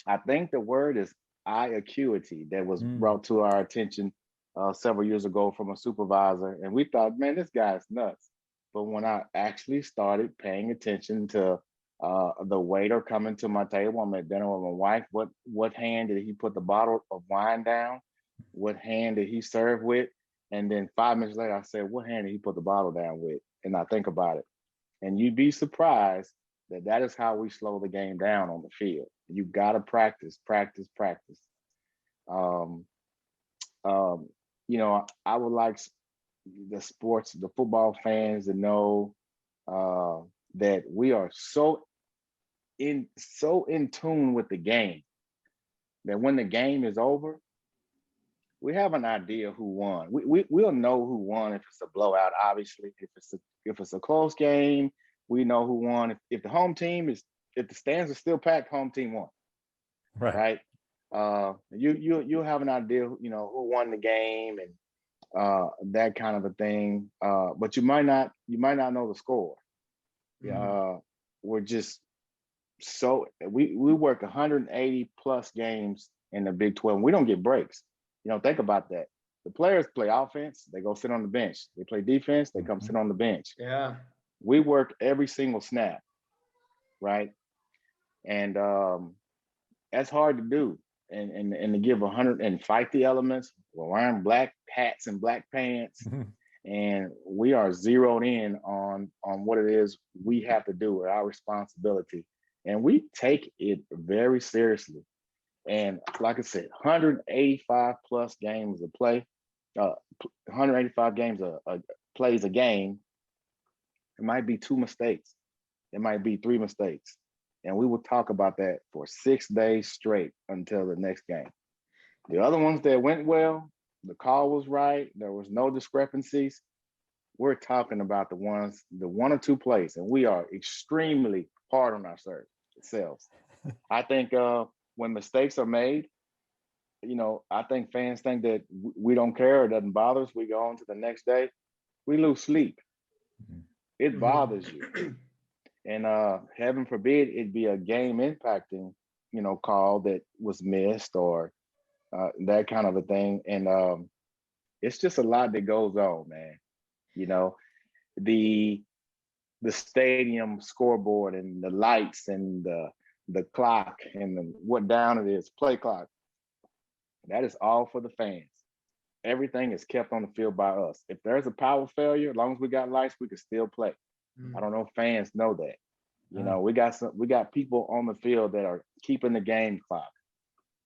I think the word is eye acuity that was brought to our attention several years ago from a supervisor, and we thought, man, this guy's nuts. But when I actually started paying attention to the waiter coming to my table, I'm at dinner with my wife. What hand did he put the bottle of wine down? What hand did he serve with? And then 5 minutes later, I said, what hand did he put the bottle down with? And I think about it, and you'd be surprised that is how we slow the game down on the field. You got to practice, practice, practice. I would like the football fans to know that we are so in tune with the game that when the game is over, we have an idea who won. We'll know who won if it's a blowout. Obviously, if it's a close game, we know who won. If the home team if the stands are still packed, home team won. Right. You'll have an idea, who won the game and that kind of a thing. But you might not know the score. We're just we work 180 plus games in the Big 12. We don't get breaks. Think about that. The players play offense, they go sit on the bench. They play defense, they come sit on the bench. Yeah. We work every single snap, right? And that's hard to do. And to give 100 and fight the elements, we're wearing black hats and black pants. And we are zeroed in on what it is we have to do with our responsibility. And we take it very seriously. And like I said, 185 plus games to play, 185 games plays a game. It might be 2 mistakes. It might be 3 mistakes. And we will talk about that for 6 days straight until the next game. The other ones that went well, the call was right, there was no discrepancies. We're talking about the 1 or 2 plays, and we are extremely hard on ourselves. I think when mistakes are made, I think fans think that we don't care, it doesn't bother us. We go on to the next day, we lose sleep. It bothers you. And heaven forbid it be a game impacting, call that was missed or that kind of a thing. And it's just a lot that goes on, man. The stadium scoreboard and the lights and the clock and what down it is, play clock. That is all for the fans. Everything is kept on the field by us. If there's a power failure, as long as we got lights, we can still play. I don't know if fans know that. We got people on the field that are keeping the game clock.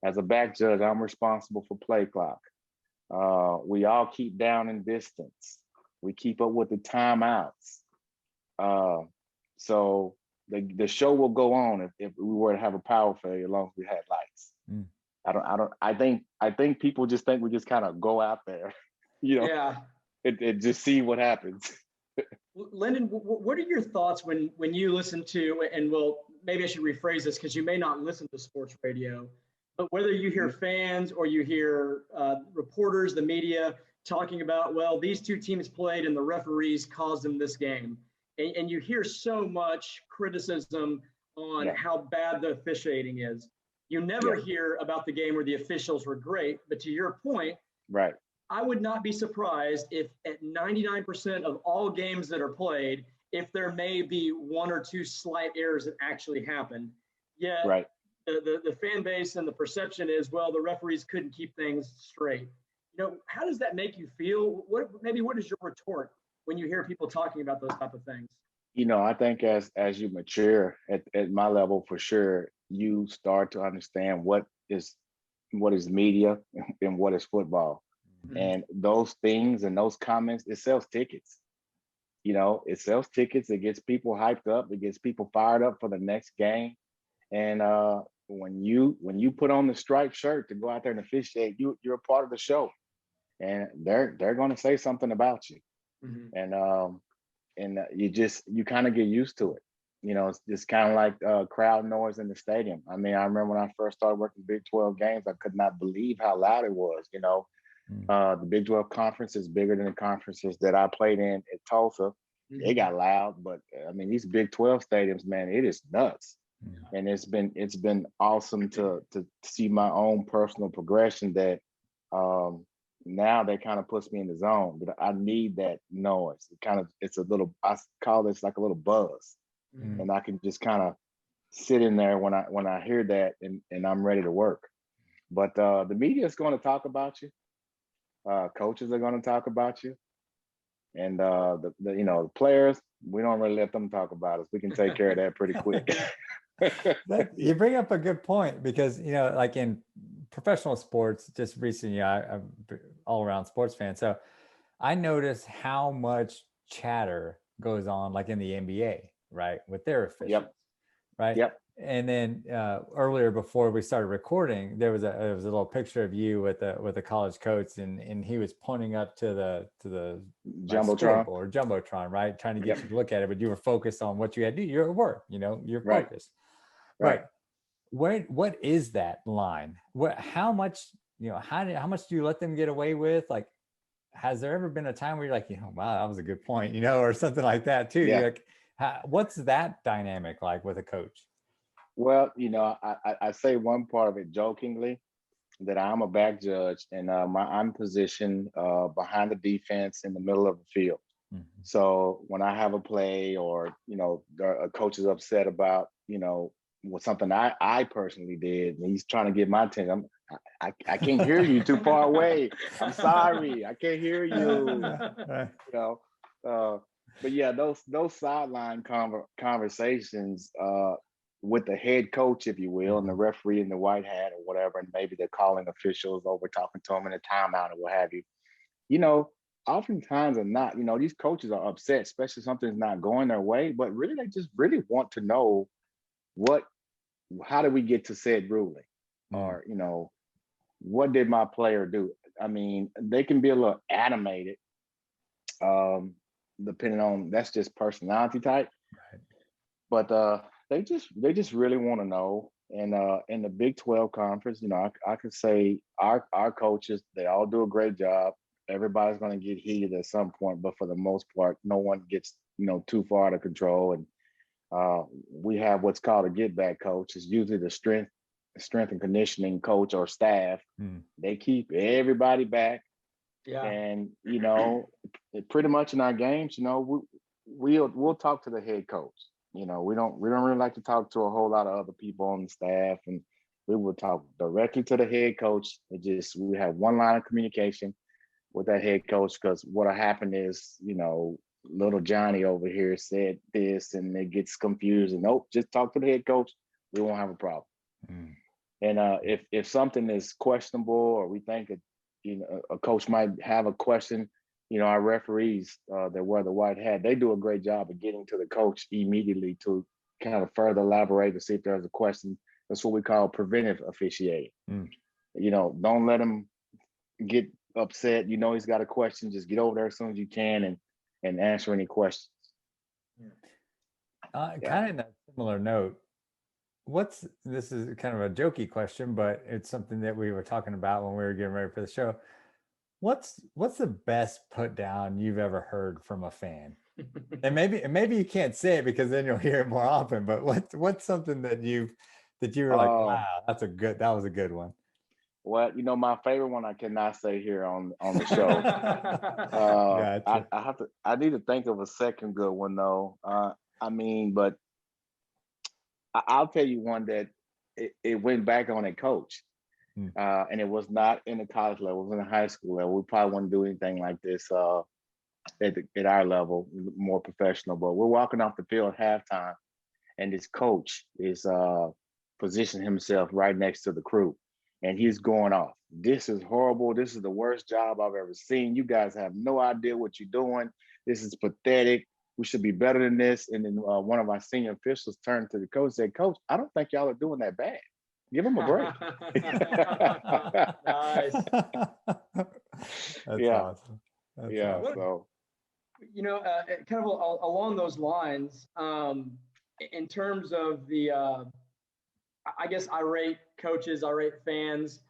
As a back judge, I'm responsible for play clock. We all keep down in distance. We keep up with the timeouts. So the show will go on if we were to have a power failure, as long as we had lights. I think people just think we just kind of go out there, and just see what happens. Lyndon, what are your thoughts when you listen to, and maybe I should rephrase this because you may not listen to sports radio, but whether you hear fans or you hear reporters, the media talking about, well, these 2 teams played and the referees caused them this game. And you hear so much criticism on how bad the officiating is. You never hear about the game where the officials were great, but to your point, right? I would not be surprised if at 99% of all games that are played, if there may be 1 or 2 slight errors that actually happen. Yet the fan base and the perception is, well, the referees couldn't keep things straight. How does that make you feel? What is your retort when you hear people talking about those type of things? I think as you mature at my level, for sure, you start to understand what is media and what is football. And those things and those comments, it sells tickets. It sells tickets. It gets people hyped up. It gets people fired up for the next game. And when you put on the striped shirt to go out there and officiate, you're a part of the show, and they're going to say something about you, and you kind of get used to it. It's just kind of like crowd noise in the stadium. I mean, I remember when I first started working Big 12 games, I could not believe how loud it was. The Big 12 conference is bigger than the conferences that I played in at Tulsa. They got loud, but I mean, these Big 12 stadiums, man, it is nuts. And it's been awesome to see my own personal progression that now that kind of puts me in the zone. But I need that noise. It's a little, I call this like a little buzz. And I can just kind of sit in there when I hear that and I'm ready to work. But the media is going to talk about you. Coaches are going to talk about you. And the players, we don't really let them talk about us. We can take care of that pretty quick. You bring up a good point because, like in professional sports, just recently, I'm all around sports fan. So I notice how much chatter goes on like in the NBA, right? With their officials, right? Yep. And then earlier before we started recording, there was a little picture of you with a college coach, and he was pointing up to the Jumbotron or Jumbotron, right? Trying to get you to look at it, but you were focused on what you had to do. You're at work, you're focused. Right. What is that line? How much, how much do you let them get away with? Like, has there ever been a time where you're like, wow, that was a good point, or something like that too? Yeah. Like, what's that dynamic like with a coach? Well, I say one part of it jokingly that I'm a back judge, and I'm positioned behind the defense in the middle of the field. So when I have a play or, a coach is upset about, with something I personally did, and he's trying to get my attention, I can't hear you, too far away. I'm sorry, I can't hear you. But yeah, those sideline conversations with the head coach, if you will, and the referee in the white hat or whatever, and maybe the calling officials over talking to them in a timeout or what have you. Oftentimes or not, these coaches are upset, especially if something's not going their way, but really they just really want to know how did we get to said ruling? Or, what did my player do? I mean, they can be a little animated, depending on, that's just personality type. Right. But they just really want to know. And in the Big 12 conference, I could say our coaches, they all do a great job. Everybody's going to get heated at some point, but for the most part, no one gets, too far out of control. And we have what's called a get back coach. It's usually the strength and conditioning coach or staff. They keep everybody back. Yeah. And, pretty much in our games, we'll talk to the head coach. We don't really like to talk to a whole lot of other people on the staff, and we will talk directly to the head coach. We have one line of communication with that head coach, because what'll happen is, little Johnny over here said this, and it gets confused, and nope, just talk to the head coach. We won't have a problem. And if something is questionable, or we think a coach might have a question, our referees that wear the white hat, they do a great job of getting to the coach immediately to kind of further elaborate to see if there's a question. That's what we call preventive officiating. Don't let him get upset. He's got a question. Just get over there as soon as you can and answer any questions. Kind of in a similar note, this is kind of a jokey question, but it's something that we were talking about when we were getting ready for the show. What's the best put down you've ever heard from a fan? And maybe you can't say it because then you'll hear it more often, but what's something that you were like, wow, that was a good one. Well, my favorite one I cannot say here on the show. Gotcha. I need to think of a second good one though. But I'll tell you one that it went back on a coach. And it was not in the college level, it was in the high school level. We probably wouldn't do anything like this at our level, more professional. But we're walking off the field at halftime, and this coach is positioning himself right next to the crew. And he's going off. This is horrible. This is the worst job I've ever seen. You guys have no idea what you're doing. This is pathetic. We should be better than this. And then one of our senior officials turned to the coach and said, Coach, I don't think y'all are doing that bad. Give him a break. Nice. That's Yeah. awesome. That's Yeah. awesome. So Kind of along those lines, in terms of the, I guess, irate coaches, irate fans,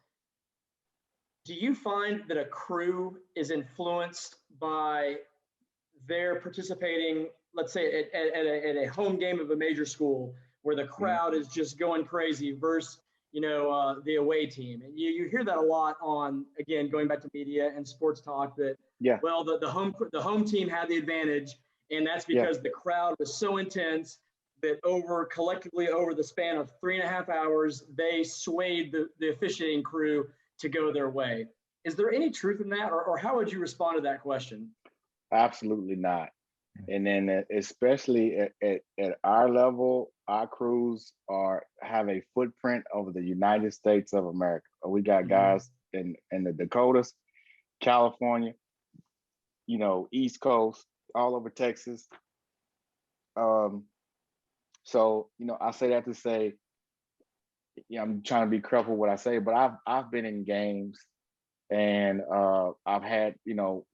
do you find that a crew is influenced by their participating, let's say at a home game of a major school where the crowd is just going crazy versus, the away team? And you hear that a lot on, again, going back to media and sports talk, that, yeah, well, the home team had the advantage, and that's because the crowd was so intense that collectively over the span of 3.5 hours, they swayed the officiating crew to go their way. Is there any truth in that, or how would you respond to that question? absolutely not. And then especially at our level, our crews have a footprint over the United States of America. We got guys in the Dakotas, California, East Coast, all over Texas. So I say that to say, I'm trying to be careful what I say, but I've been in games, and I've had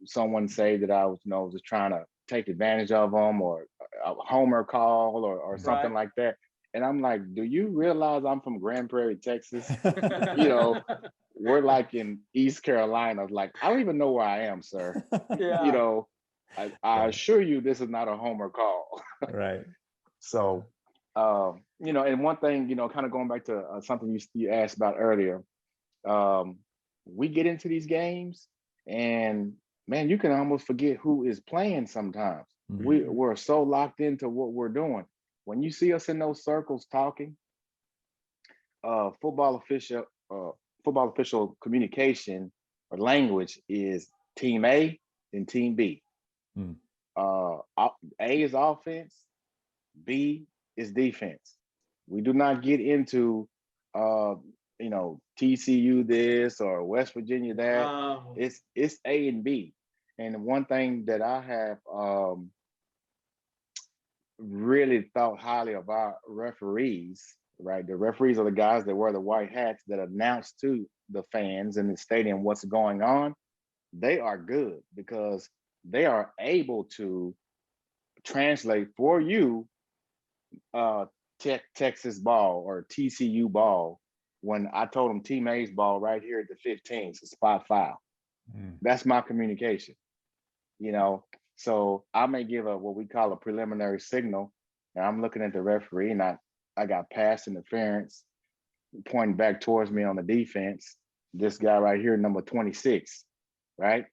someone say that I was just trying to take advantage of them, or a homer call, or something like that. And I'm like, do you realize I'm from Grand Prairie, Texas? We're like in East Carolina. Like, I don't even know where I am, sir. Yeah. I assure you this is not a homer call. Right. So, and one thing, kind of going back to something you asked about earlier, we get into these games and man, you can almost forget who is playing sometimes. We're so locked into what we're doing. When you see us in those circles talking, football official communication or language is team A and team B. A is offense, B is defense. We do not get into TCU this or West Virginia that. It's A and B. And one thing that I have really thought highly of our referees, right? The referees are the guys that wear the white hats that announce to the fans in the stadium what's going on. They are good because they are able to translate for you Texas ball or TCU ball. When I told them team A's ball right here at the 15, so spot foul. That's my communication, So I may give what we call a preliminary signal, and I'm looking at the referee, and I got pass interference pointing back towards me on the defense. This guy right here, number 26, right?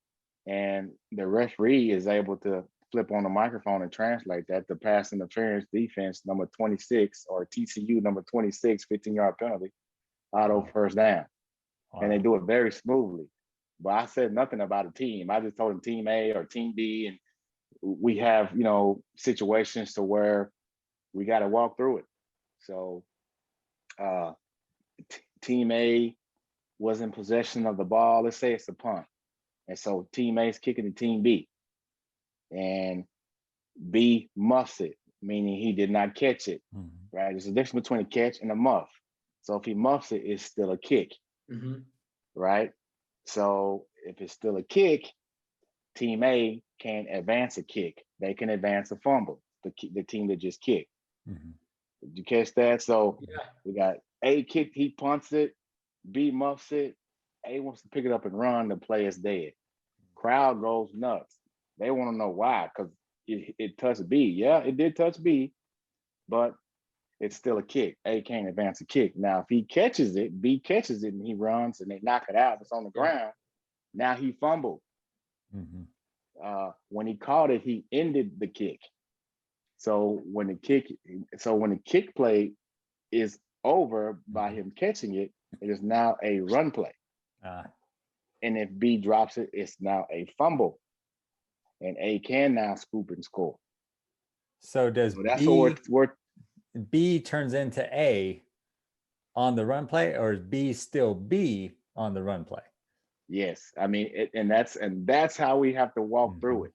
And the referee is able to flip on the microphone and translate that to pass interference defense number 26 or TCU number 26, 15-yard penalty, auto first down. Wow. And they do it very smoothly. But I said nothing about a team. I just told them team A or team B. And we have, situations to where we got to walk through it. So team A was in possession of the ball. Let's say it's a punt. And so team A is kicking to team B. And B muffs it, meaning he did not catch it, right? There's a difference between a catch and a muff. So if he muffs it, it's still a kick, right? So if it's still a kick, team A can advance a kick. They can advance a fumble, the team that just kicked. Did you catch that? So we got A kicked, he punts it, B muffs it, A wants to pick it up and run, the play is dead. Crowd goes nuts. They want to know why, because it touched B. Yeah, it did touch B, but it's still a kick. A can't advance a kick. Now, if he catches it, B catches it, and he runs, and they knock it out. It's on the ground. Now he fumbled. When he caught it, he ended the kick. So when the kick play is over by him catching it, it is now a run play. And if B drops it, it's now a fumble. And A can now scoop and score. So does that's B turns into A on the run play, or is B still B on the run play? Yes, I mean, that's how we have to walk through it.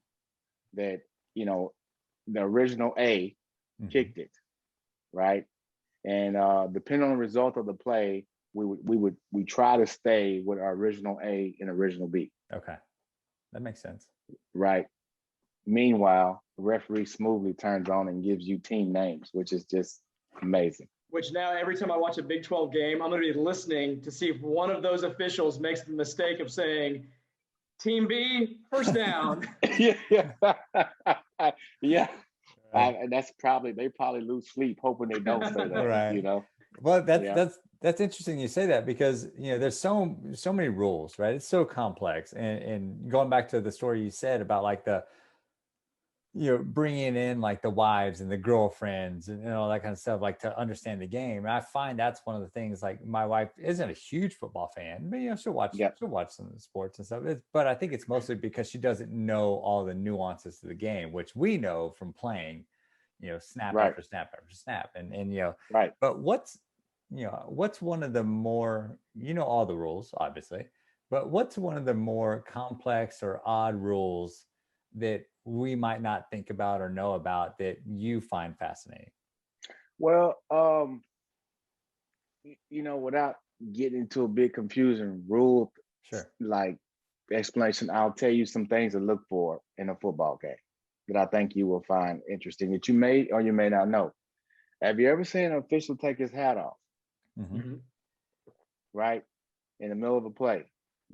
That the original A kicked it, right? And depending on the result of the play, we try to stay with our original A and original B. Okay, that makes sense. Right. Meanwhile, the referee smoothly turns on and gives you team names, which is just amazing. Which now every time I watch a Big 12 game, I'm going to be listening to see if one of those officials makes the mistake of saying, Team B, first down. yeah. Yeah. And that's they probably lose sleep hoping they don't say that, right. Well, that's interesting you say that, because there's so many rules, right? It's so complex. And going back to the story you said about like the bringing in like the wives and the girlfriends and all that kind of stuff, like to understand the game. And I find that's one of the things, like my wife isn't a huge football fan, but she'll watch some of the sports and stuff. But I think it's mostly because she doesn't know all the nuances to the game, which we know from playing, snap after snap after snap. And but what's one of the more, all the rules, obviously, but what's one of the more complex or odd rules that we might not think about or know about that you find fascinating? Well, without getting into a big confusing rule, like explanation, I'll tell you some things to look for in a football game that I think you will find interesting, that you may or you may not know. Have you ever seen an official take his hat off? Mm-hmm. Right? In the middle of a play.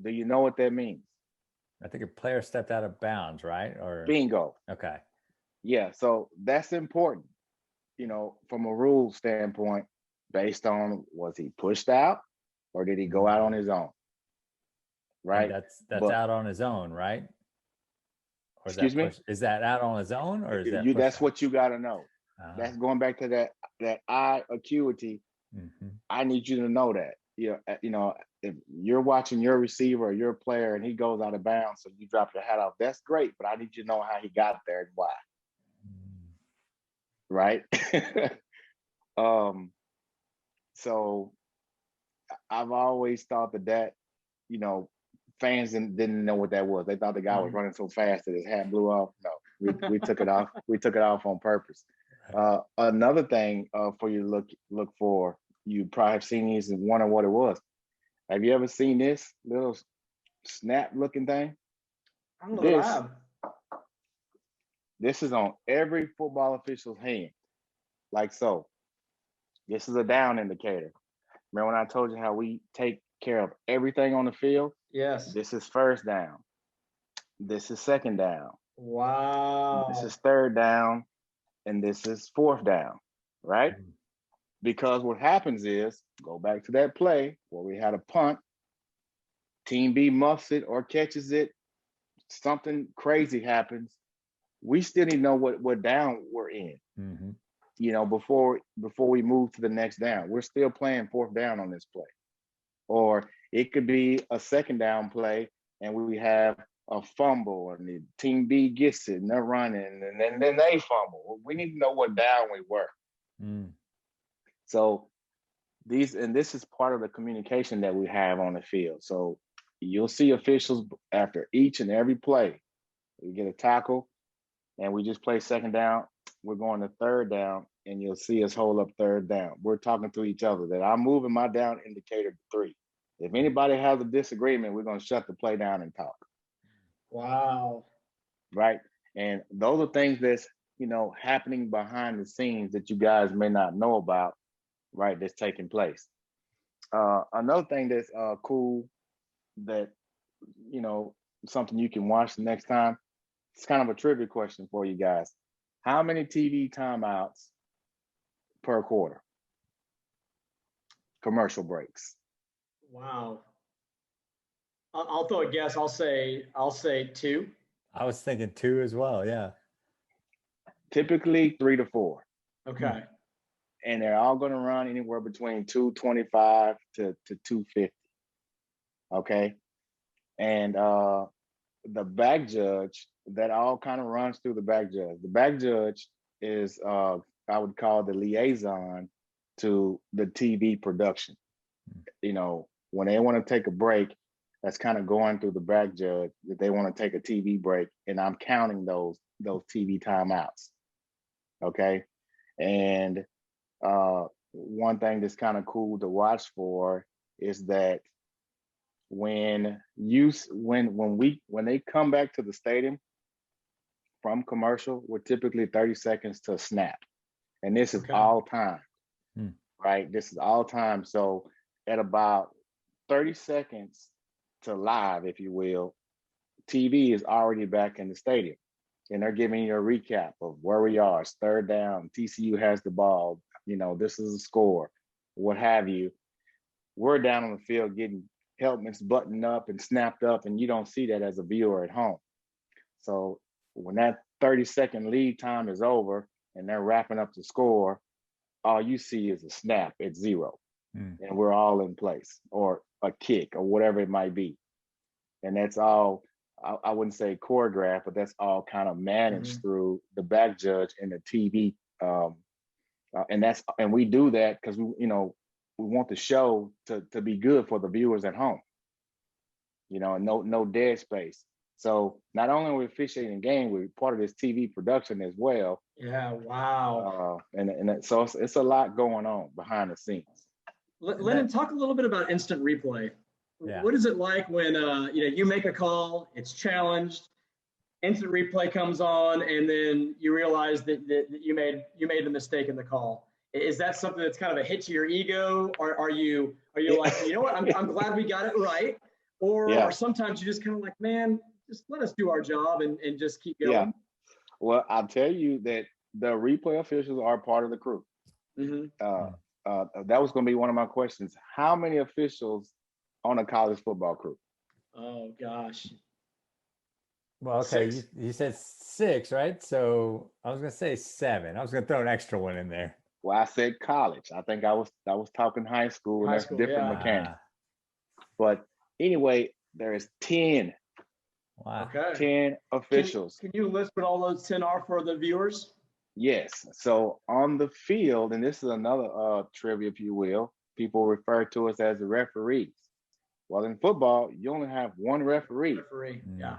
Do you know what that means? I think a player stepped out of bounds, right? Or bingo. Okay. Yeah, so that's important, from a rule standpoint, based on, was he pushed out or did he go out on his own? Right. And that's out on his own, right? Or excuse me? Is that out on his own, or is that that's out? what you got to know. That's going back to that eye acuity. Mm-hmm. I need you to know that. If you're watching your receiver or your player and he goes out of bounds, so you drop your hat off, that's great, but I need you to know how he got there and why. Right? So I've always thought that fans didn't know what that was. They thought the guy was running so fast that his hat blew off. No, we took it off. We took it off on purpose. Another thing for you to look for, you probably have seen these and wonder what it was. Have you ever seen this little snap looking thing? I don't know what I have. This is on every football official's hand, like so. This is a down indicator. Remember when I told you how we take care of everything on the field? Yes. This is first down. This is second down. Wow. This is third down. And this is fourth down, right? Because what happens is, go back to that play where we had a punt, team B muffs it or catches it, something crazy happens. We still need to know what down we're in. Mm-hmm. Before we move to the next down. We're still playing fourth down on this play. Or it could be a second down play and we have a fumble and the team B gets it and they're running and then they fumble. We need to know what down we were. So this is part of the communication that we have on the field. So you'll see officials after each and every play. We get a tackle and we just play second down. We're going to third down and you'll see us hold up third down. We're talking to each other that I'm moving my down indicator to 3. If anybody has a disagreement, we're going to shut the play down and talk. Wow. Right. And those are things that's, happening behind the scenes that you guys may not know about, right, that's taking place. Another thing that's cool that, something you can watch the next time, it's kind of a trivia question for you guys. How many TV timeouts per quarter? Commercial breaks. Wow. I'll throw a guess. I'll say 2. I was thinking 2 as well. Yeah. Typically 3 to 4. Okay. And they're all going to run anywhere between 225 to 250. Okay. And the back judge, that all kind of runs through the back judge. The back judge is, I would call the liaison to the TV production. When they want to take a break, that's kind of going through the back judge, that they want to take a TV break, and I'm counting those TV timeouts. Okay. And one thing that's kind of cool to watch for is that when they come back to the stadium from commercial, we're typically 30 seconds to snap. And this is all time, right? This is all time. So at about 30 seconds to live, if you will, TV is already back in the stadium. And they're giving you a recap of where we are. It's third down. TCU has the ball. This is a score, what have you. We're down on the field getting helmets buttoned up and snapped up, and you don't see that as a viewer at home. So when that 30-second lead time is over and they're wrapping up the score, all you see is a snap at 0. And we're all in place, or a kick, or whatever it might be. And that's all, I wouldn't say choreographed, but that's all kind of managed through the back judge and the TV. And we do that because we want the show to be good for the viewers at home. And no dead space. So not only are we officiating the game, we're part of this TV production as well. Yeah, wow. So it's a lot going on behind the scenes. Lyndon, talk a little bit about instant replay. Yeah. What is it like when you make a call, it's challenged, instant replay comes on, and then you realize that you made the mistake in the call? Is that something that's kind of a hit to your ego, or are you like, you know what, I'm glad we got it right, or sometimes you just kind of like, man, just let us do our job and just keep going? Yeah. Well, I'll tell you that the replay officials are part of the crew. That was going to be one of my questions. How many officials on a college football crew? Oh gosh. Well, okay, you said 6, right? So I was going to say 7. I was going to throw an extra one in there. Well, I said college. I think I was talking high school, and that's different mechanics. But anyway, there is 10. Wow. Okay. 10 officials. Can you list what all those 10 are for the viewers? Yes. So on the field, and this is another trivia, if you will, people refer to us as the referees. Well, in football, you only have one referee.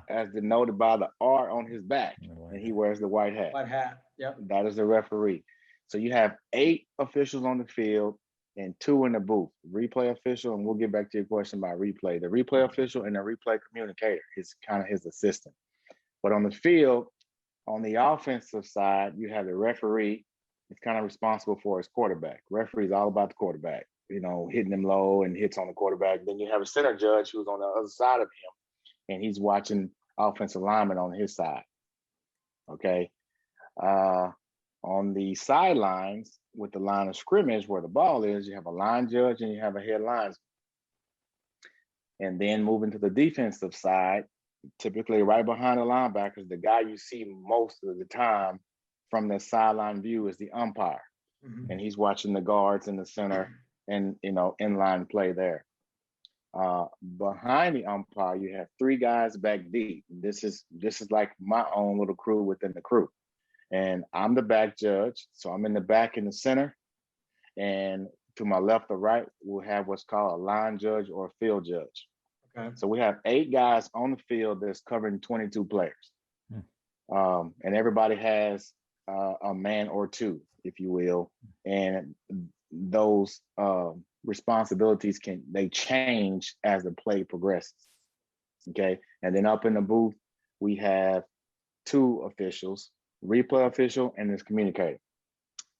As denoted by the R on his back, and he wears the white hat. White hat. Yep. That is the referee. So you have 8 officials on the field and 2 in the booth. Replay official, and we'll get back to your question about replay. The replay official and the replay communicator is kind of his assistant. But on the field, on the offensive side, you have the referee. It's kind of responsible for his quarterback. Referee is all about the quarterback, hitting him low and hits on the quarterback. Then you have a center judge who's on the other side of him, and he's watching offensive linemen on his side. Okay. On the sidelines with the line of scrimmage where the ball is, you have a line judge and you have a head linesman. And then moving to the defensive side, typically right behind the linebackers, the guy you see most of the time from the sideline view is the umpire. And he's watching the guards in the center and, inline play there. Behind the umpire, you have 3 guys back deep. This is like my own little crew within the crew. And I'm the back judge. So I'm in the back in the center. And to my left or right, we'll have what's called a line judge or a field judge. Okay. So we have 8 guys on the field that's covering 22 players. And everybody has a man or 2, if you will. And those responsibilities they change as the play progresses. Okay. And then up in the booth, we have 2 officials, replay official and his communicator.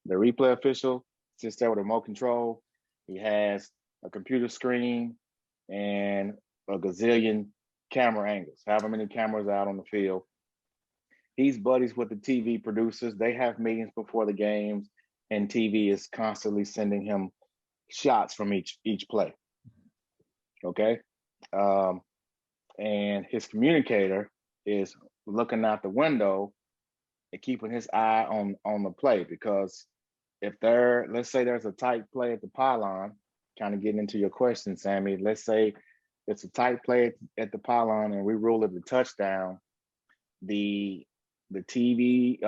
The replay official sits there with a remote control. He has a computer screen and a gazillion camera angles, however many cameras out on the field. He's buddies with the TV producers. They have meetings before the games, and TV is constantly sending him shots from each play. Okay. And his communicator is looking out the window and keeping his eye on the play, because if let's say there's a tight play at the pylon, kind of getting into your question, Sammy, let's say it's a tight play at the pylon and we rule it a touchdown, the TV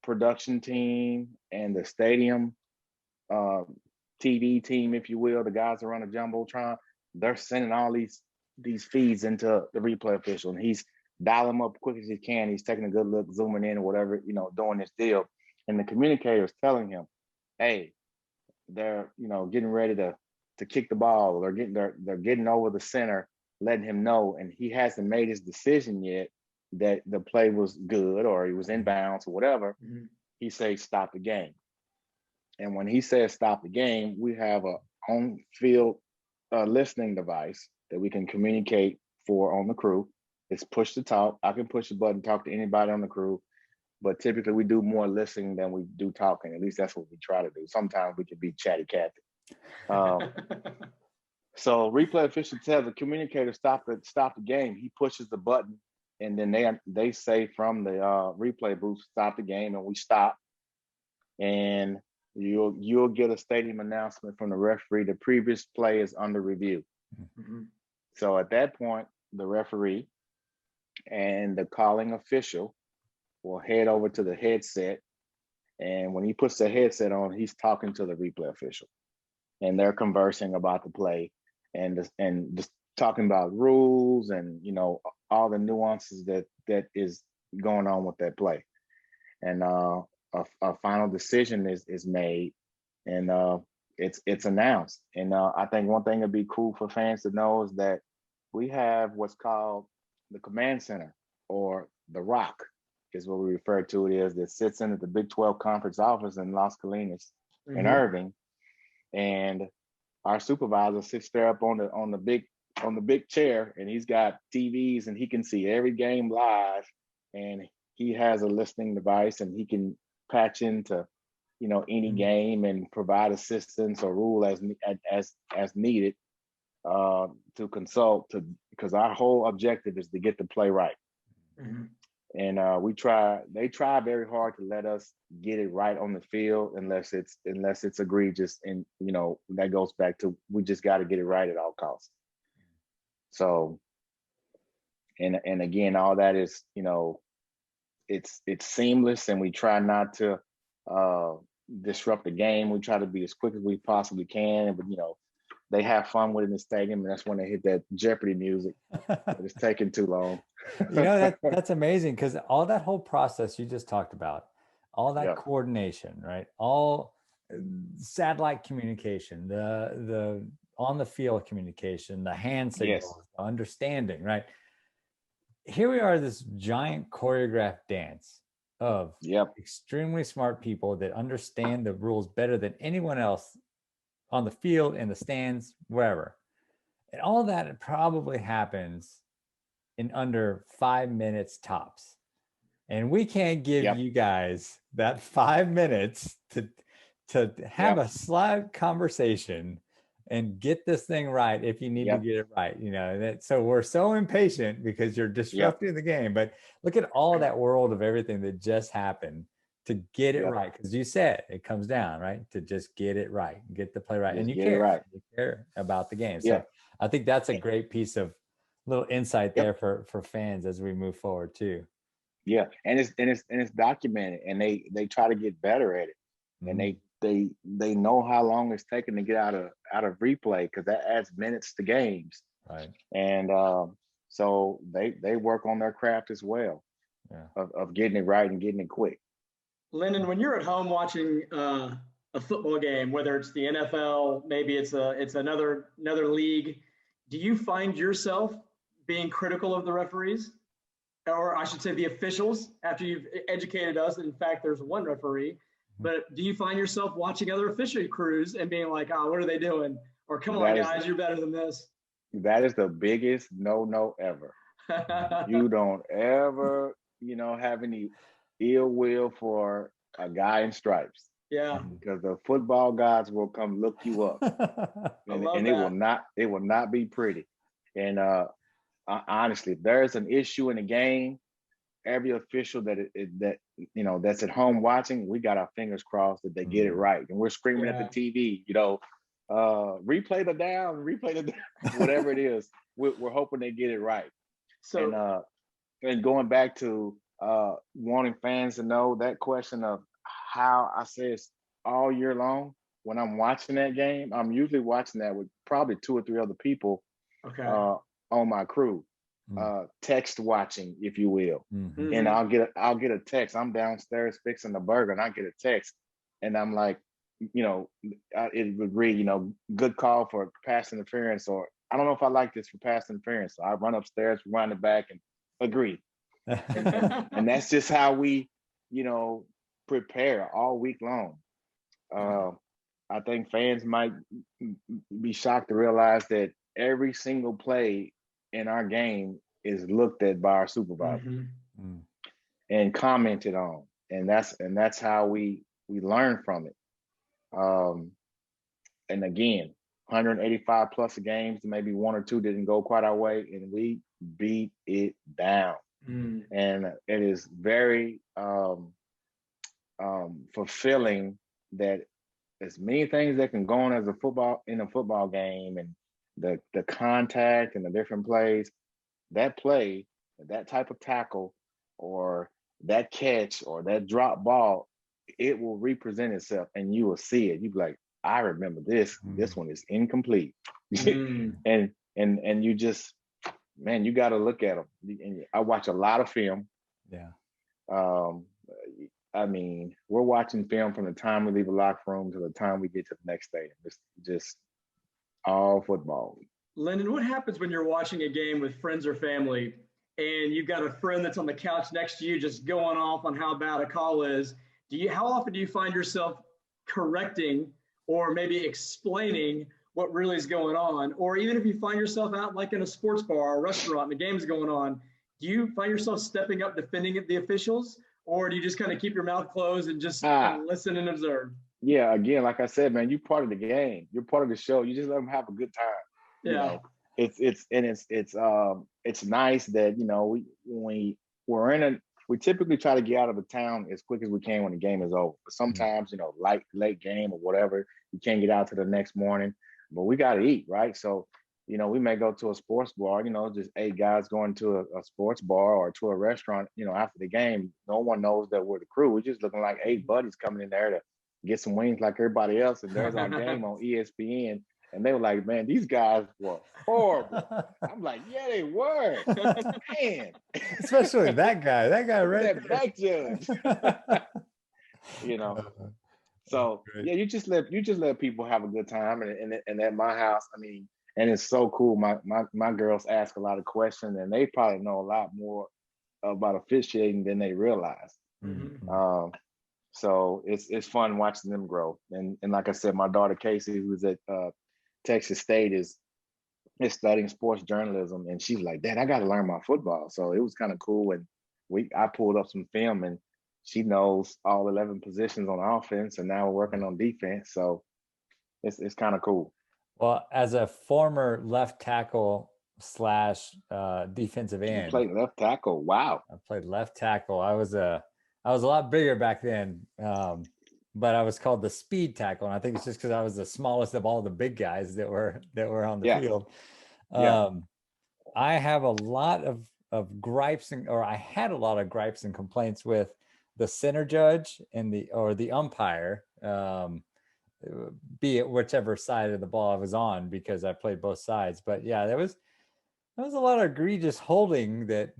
production team and the stadium TV team, if you will, the guys that run a jumbotron, they're sending all these feeds into the replay official, and he's dialing them up quick as he can. He's taking a good look, zooming in or whatever, doing this deal. And the communicator is telling him, hey, they're getting ready to kick the ball, or they're getting over the center, letting him know, and he hasn't made his decision yet that the play was good or he was in bounds or whatever, he says stop the game. And when he says stop the game, we have a on-field listening device that we can communicate on the crew. It's push to talk. I can push the button, talk to anybody on the crew, but typically we do more listening than we do talking. At least that's what we try to do. Sometimes we can be chatty Cathy. So replay official tells the communicator stop the game. He pushes the button, and then they say from the replay booth, stop the game, and we stop. And you'll get a stadium announcement from the referee. The previous play is under review. So at that point, the referee and the calling official will head over to the headset. And when he puts the headset on, he's talking to the replay official. And they're conversing about the play and just talking about rules and, all the nuances that is going on with that play. And a final decision is made, and it's announced. And I think one thing that'd be cool for fans to know is that we have what's called the command center, or the Rock is what we refer to it as, that sits in at the Big 12 conference office in Las Colinas in Irving. And our supervisor sits there up on the big chair, and he's got TVs, and he can see every game live, and he has a listening device, and he can patch into any game and provide assistance or rule as needed to consult, because our whole objective is to get the play right. And they try very hard to let us get it right on the field, unless it's egregious. And that goes back to, we just got to get it right at all costs. So, and again, all that is, it's seamless, and we try not to disrupt the game. We try to be as quick as we possibly can, but they have fun with it in the stadium, and that's when they hit that Jeopardy music. But it's taking too long. That's amazing, because all that whole process you just talked about, all that coordination, right? All satellite communication, the on the field communication, the hand signals, the understanding, right? Here we are, this giant choreographed dance of extremely smart people that understand the rules better than anyone else on the field, in the stands, wherever. And all that probably happens in under 5 minutes tops. And we can't give you guys that 5 minutes to have a slight conversation and get this thing right if you need to get it right. So we're so impatient because you're disrupting the game. But look at all that world of everything that just happened to get it right. Because you said it comes down, right, to just get it right, get the play right. And you care. You care about the game. So I think that's a great piece of little insight there for fans as we move forward too. Yeah. And it's documented, and they try to get better at it. And they know how long it's taken to get out of replay, because that adds minutes to games. Right. And so they work on their craft as well, of getting it right and getting it quick. Lyndon, when you're at home watching a football game, whether it's the NFL, maybe it's another league, do you find yourself being critical of the referees? Or I should say the officials, after you've educated us that in fact there's one referee? But do you find yourself watching other official crews and being like, oh, what are they doing? Or come on, guys, you're better than this. That is the biggest no ever. You don't ever, have any ill will for a guy in stripes. Yeah. Because the football gods will come look you up. and it will not be pretty. And honestly, if there's an issue in the game, every official that's at home watching, we got our fingers crossed that they get it right, and we're screaming at the TV, replay the down, whatever it is. We're hoping they get it right. So, and going back to wanting fans to know, that question of how I say it's all year long. When I'm watching that game, I'm usually watching that with probably 2 or 3 other people on my crew. Text watching, if you will. And I'll get a text. I'm downstairs fixing the burger, and I get a text, and I'm like, it would read, good call for pass interference, or I don't know if I like this for pass interference. So I run upstairs, rewind it back, and agree. And that's just how we, prepare all week long. I think fans might be shocked to realize that every single play in our game is looked at by our supervisor and commented on, and that's how we learn from it. And again, 185 plus games, maybe one or two didn't go quite our way, and we beat it down. And it is very fulfilling that as many things that can go on as a football game, and the contact and the different plays, that play, that type of tackle, or that catch, or that drop ball, it will represent itself, and you will see it. You be like, I remember this. This one is incomplete, and you just, man, you got to look at them. And I watch a lot of film. Yeah. I mean, we're watching film from the time we leave the locker room to the time we get to the next day. It's just all football. Lyndon, what happens when you're watching a game with friends or family, and you've got a friend that's on the couch next to you just going off on how bad a call is? How often do you find yourself correcting or maybe explaining what really is going on? Or even if you find yourself out like in a sports bar or a restaurant and the game's going on, do you find yourself stepping up defending the officials, or do you just kind of keep your mouth closed and just listen and observe? Yeah, again, like I said, man, you're part of the game. You're part of the show. You just let them have a good time. Yeah. It's nice that we typically try to get out of the town as quick as we can when the game is over. But sometimes, late game or whatever, you can't get out to the next morning, but we got to eat, right? So, we may go to a sports bar, just 8 guys going to a sports bar or to a restaurant, after the game. No one knows that we're the crew. We're just looking like 8 buddies coming in there to get some wings like everybody else. And there's our game on ESPN. And they were like, man, these guys were horrible. I'm like, yeah, they were. Man. Especially that guy right that back judge. So yeah, you just let people have a good time. And at my house, I mean, and it's so cool. My girls ask a lot of questions, and they probably know a lot more about officiating than they realize. So it's fun watching them grow. And like I said, my daughter Casey, who's at Texas State, is studying sports journalism, and she's like, Dad, I got to learn my football. So it was kind of cool, and I pulled up some film, and she knows all 11 positions on offense, and now we're working on defense. So it's kind of cool. Well, as a former left tackle / defensive end, you played left tackle. Wow. I played left tackle. I was a lot bigger back then, but I was called the speed tackle, and I think it's just because I was the smallest of all the big guys that were on the field. I have a lot of gripes, I had a lot of gripes and complaints with the center judge and the umpire, be it whichever side of the ball I was on, because I played both sides. But yeah, there was a lot of egregious holding that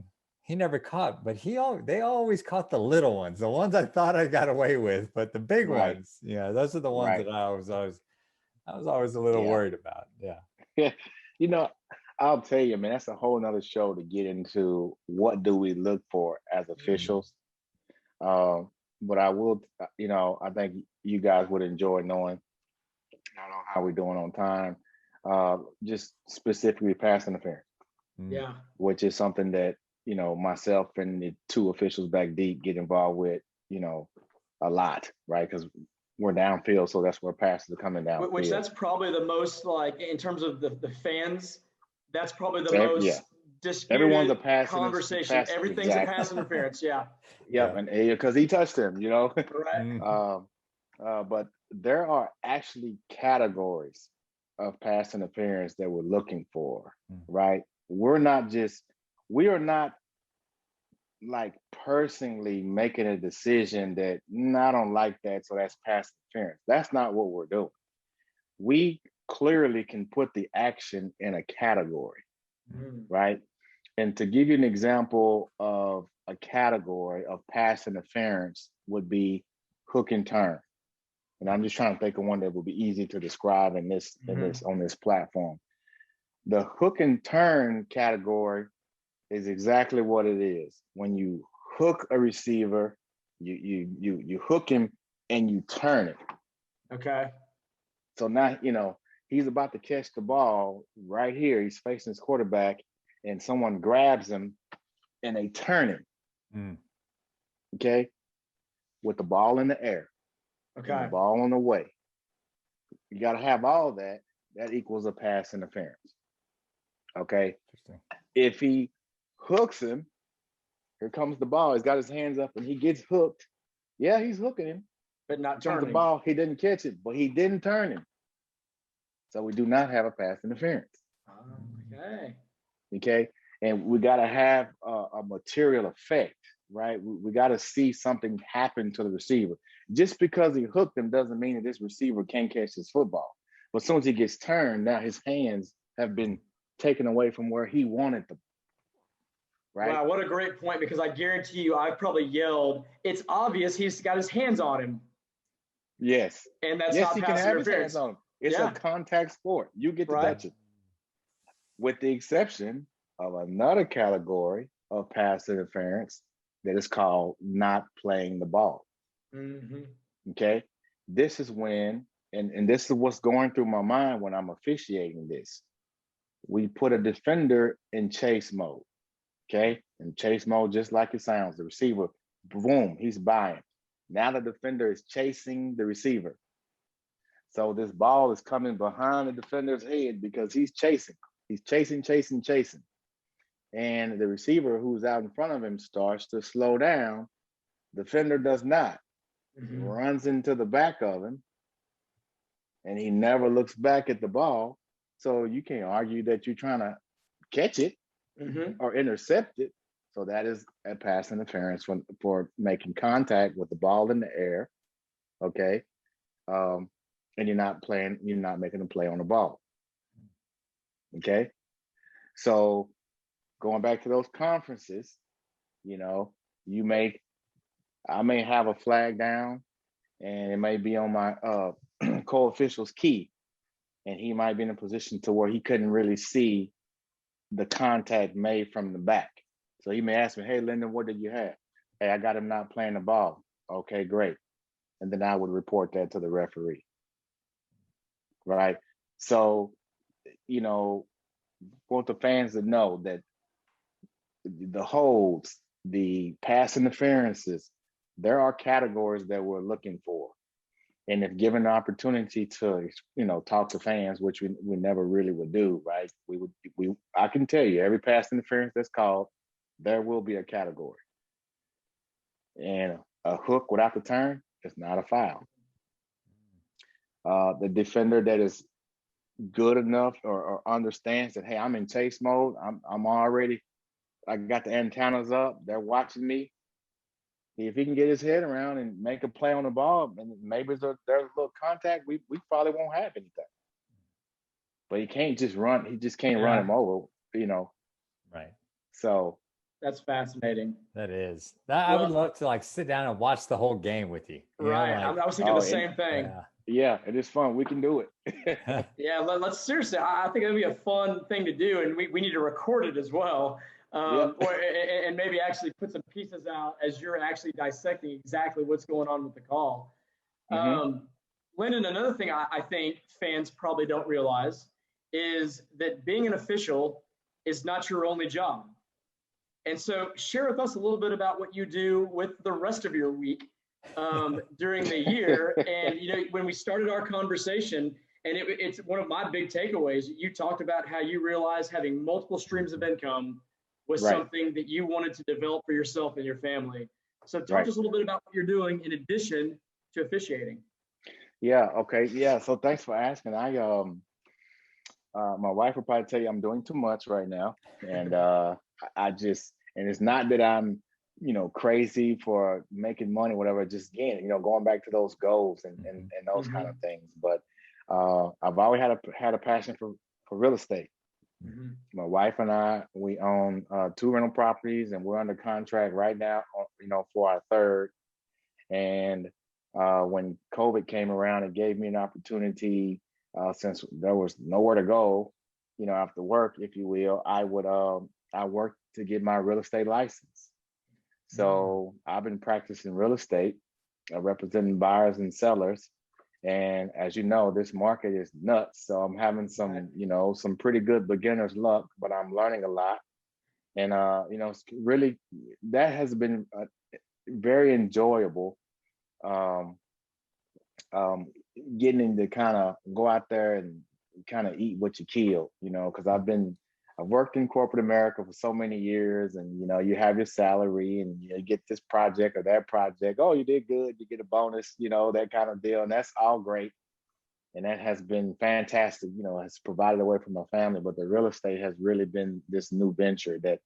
he never caught, but they always caught the little ones, the ones I thought I got away with, but the big ones, those are the ones that I was always a little worried about. Yeah. I'll tell you, man, that's a whole nother show to get into. What do we look for as officials? But I will, I think you guys would enjoy knowing, I don't know how we're doing on time, just specifically pass interference. Yeah. Which is something that, myself and the 2 officials back deep get involved with, a lot, right? Because we're downfield, so that's where passes are coming down. Which that's probably the most, like, in terms of the fans, that's probably the most disputed everyone's a pass conversation. Everything's a pass interference. Yeah. Yep, and because he touched him, Right. But there are actually categories of pass interference that we're looking for, right? We are not like personally making a decision that I don't like that, so that's pass interference. That's not what we're doing. We clearly can put the action in a category, right? And to give you an example of a category of pass interference would be hook and turn, And I'm just trying to think of one that would be easy to describe in this on this platform. The hook and turn category is exactly what it is. When you hook a receiver, you hook him and you turn it. Okay. So now, he's about to catch the ball right here. He's facing his quarterback, and someone grabs him and they turn him. Okay. With the ball in the air. Okay. And the ball on the way. You got to have all that. That equals a pass interference. Okay. Interesting. If he hooks him, here comes the ball. He's got his hands up and he gets hooked. Yeah, he's hooking him. But not Turns turning. the ball. He didn't catch it, but he didn't turn him. So we do not have a pass interference. Okay. Okay. And we got to have a material effect, right? We got to see something happen to the receiver. Just because he hooked him doesn't mean that this receiver can't catch his football. But as soon as he gets turned, now his hands have been taken away from where he wanted them. Right? Wow, what a great point, because I guarantee you I probably yelled, it's obvious he's got his hands on him. Yes. And that's yes, not he pass can have interference. his hands on him. It's a contact sport. You get to touch it. With the exception of another category of pass interference that is called not playing the ball. Okay. This is when, and this is what's going through my mind when I'm officiating this. We put a defender in chase mode. Okay. In chase mode, just like it sounds, the receiver, boom, he's by him. Now the defender is chasing the receiver. So this ball is coming behind the defender's head because he's chasing. He's chasing. And the receiver who's out in front of him starts to slow down. Defender does not. He runs into the back of him and he never looks back at the ball. So you can't argue that you're trying to catch it or intercept it. So that is a pass interference for making contact with the ball in the air. Okay. And you're not making a play on the ball. Okay. So going back to those conferences, I may have a flag down and it may be on my co-official's key, and he might be in a position to where he couldn't really see the contact made from the back. So he may ask me, hey, Lyndon, what did you have? Hey, I got him not playing the ball. Okay, great. And then I would report that to the referee. Right? So, want the fans to know that the holds, the pass interferences, there are categories that we're looking for. And if given the opportunity to, talk to fans, which we never really would do, right? I can tell you, every pass interference that's called, there will be a category. And a hook without the turn is not a foul. The defender that is good enough or understands that, hey, I'm in chase mode. I got the antennas up. They're watching me. If he can get his head around and make a play on the ball, and maybe there's a little contact, we probably won't have anything. But he can't just run. He just can't run him over, Right. So that's fascinating. That is. I would love to sit down and watch the whole game with you. Right. I was thinking the same thing. Yeah, it is fun. We can do it. Yeah, let's seriously. I think that'd be a fun thing to do, and we need to record it as well. And maybe actually put some pieces out as you're actually dissecting exactly what's going on with the call. Lyndon, another thing I think fans probably don't realize is that being an official is not your only job. And so share with us a little bit about what you do with the rest of your week during the year. And, when we started our conversation, and it's one of my big takeaways, you talked about how you realized having multiple streams of income was something that you wanted to develop for yourself and your family. So talk to us a little bit about what you're doing in addition to officiating. Yeah. Okay. Yeah. So thanks for asking. My wife will probably tell you I'm doing too much right now. And and it's not that I'm, crazy for making money, whatever, just again, going back to those goals and those kind of things. But I've always had a passion for real estate. My wife and I, we own 2 rental properties, and we're under contract right now, for our third. And When COVID came around, it gave me an opportunity, since there was nowhere to go, after work, if you will. I worked to get my real estate license. So I've been practicing real estate, representing buyers and sellers. And as you know, this market is nuts. So I'm having some pretty good beginner's luck, but I'm learning a lot. And it's really, that has been very enjoyable. Um, Getting to kind of go out there and kind of eat what you kill, because I've worked in corporate America for so many years, and you have your salary, and you get this project or that project. Oh, you did good, you get a bonus, that kind of deal, and that's all great, and that has been fantastic. Has provided a way for my family, but the real estate has really been this new venture that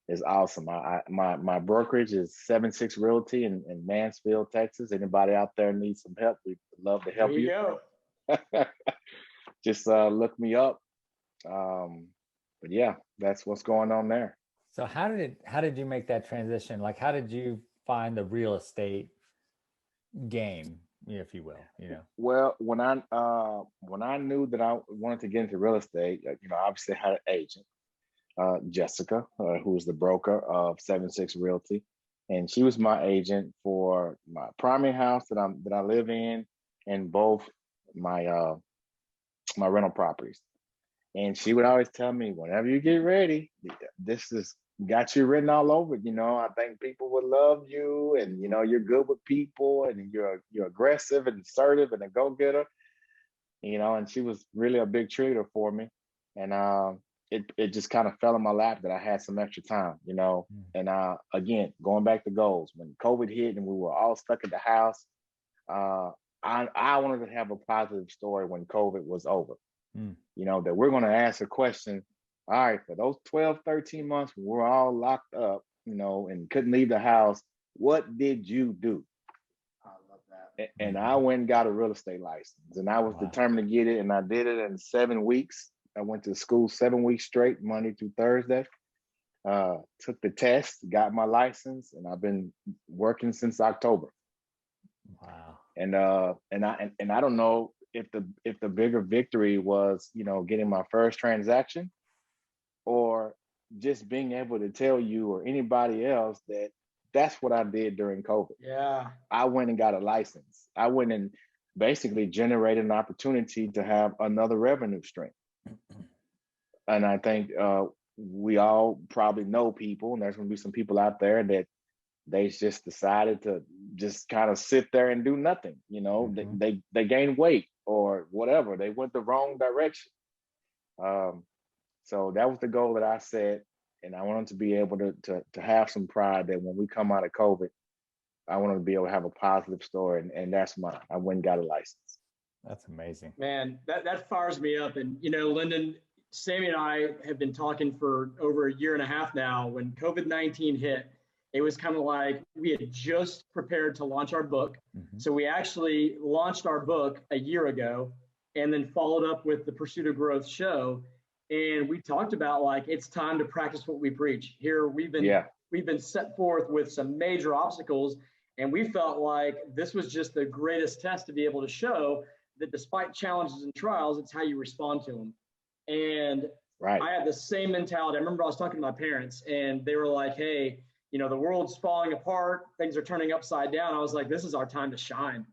is awesome. My brokerage is 76 Realty in Mansfield, Texas. Anybody out there needs some help, we'd love to help you. Go. Just look me up. But yeah, that's what's going on there. So how did you make that transition? Like, how did you find the real estate game, if you will? Well, when I knew that I wanted to get into real estate, obviously I had an agent, Jessica, who was the broker of 76 Realty, and she was my agent for my primary house that I live in, and both my my rental properties. And she would always tell me, whenever you get ready, this is got you written all over. I think people would love you, and you're good with people, and you're aggressive and assertive and a go-getter. And she was really a big treater for me. And it just kind of fell in my lap that I had some extra time, And again, going back to goals, when COVID hit and we were all stuck at the house, I wanted to have a positive story when COVID was over. That we're going to ask a question. All right, for those 12, 13 months, when we're all locked up, and couldn't leave the house, what did you do? I love that. And I went and got a real estate license, and I was determined to get it, and I did it in 7 weeks. I went to school 7 weeks straight, Monday through Thursday. Took the test, got my license, and I've been working since October. Wow. And I don't know if the bigger victory was, getting my first transaction, or just being able to tell you or anybody else that that's what I did during COVID. Yeah. I went and got a license. I went and basically generated an opportunity to have another revenue stream. And I think we all probably know people, and there's going to be some people out there that they just decided to just kind of sit there and do nothing. They gained weight or whatever. They went the wrong direction. So that was the goal that I set, and I wanted to be able to have some pride that when we come out of COVID, I wanted to be able to have a positive story, and that's mine. I went and got a license. That's amazing. Man, that fires me up. And, Lyndon, Sammy and I have been talking for over a year and a half now. When COVID-19 hit, it was kind of like we had just prepared to launch our book. So we actually launched our book a year ago, and then followed up with the Pursuit of Growth show. And we talked about, like, it's time to practice what we preach. Here we've been set forth with some major obstacles, and we felt like this was just the greatest test to be able to show that despite challenges and trials, it's how you respond to them. And I had the same mentality. I remember I was talking to my parents, and they were like, hey, the world's falling apart, things are turning upside down. I was like, this is our time to shine.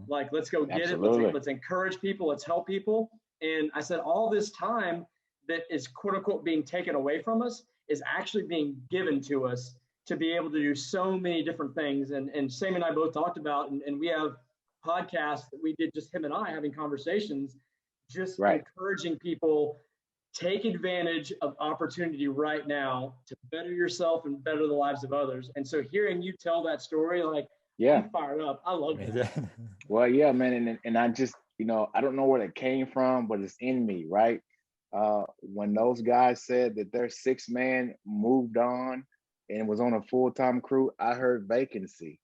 Like, let's go get it. Let's encourage people. Let's help people. And I said, all this time that is quote unquote being taken away from us is actually being given to us to be able to do so many different things. And Sam and I both talked about, and we have podcasts that we did, just him and I having conversations, just encouraging people, take advantage of opportunity right now to better yourself and better the lives of others. And so hearing you tell that story, like, I'm fired up. I love it. Well, yeah, man. And I just, I don't know where it came from, but it's in me, right? When those guys said that their 6-man moved on and was on a full-time crew, I heard vacancy.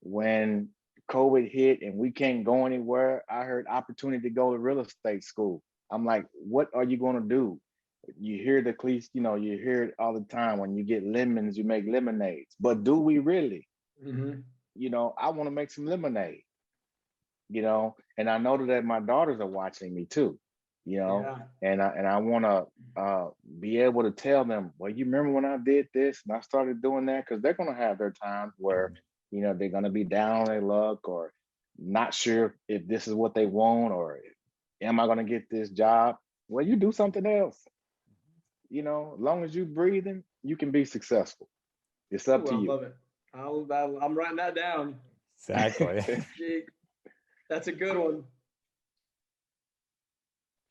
When COVID hit and we can't go anywhere, I heard opportunity to go to real estate school. I'm like, what are you going to do? You hear the cliche, you hear it all the time. When you get lemons, you make lemonades. But do we really? I want to make some lemonade, and I know that my daughters are watching me too, Yeah. and I want to be able to tell them, well, you remember when I did this and I started doing that, because they're going to have their times where, they're going to be down on their luck or not sure if this is what they want, or am I going to get this job? Well, you do something else. As long as you're breathing, you can be successful. It's up to I you. love it. I'm writing that down. Exactly. That's a good one.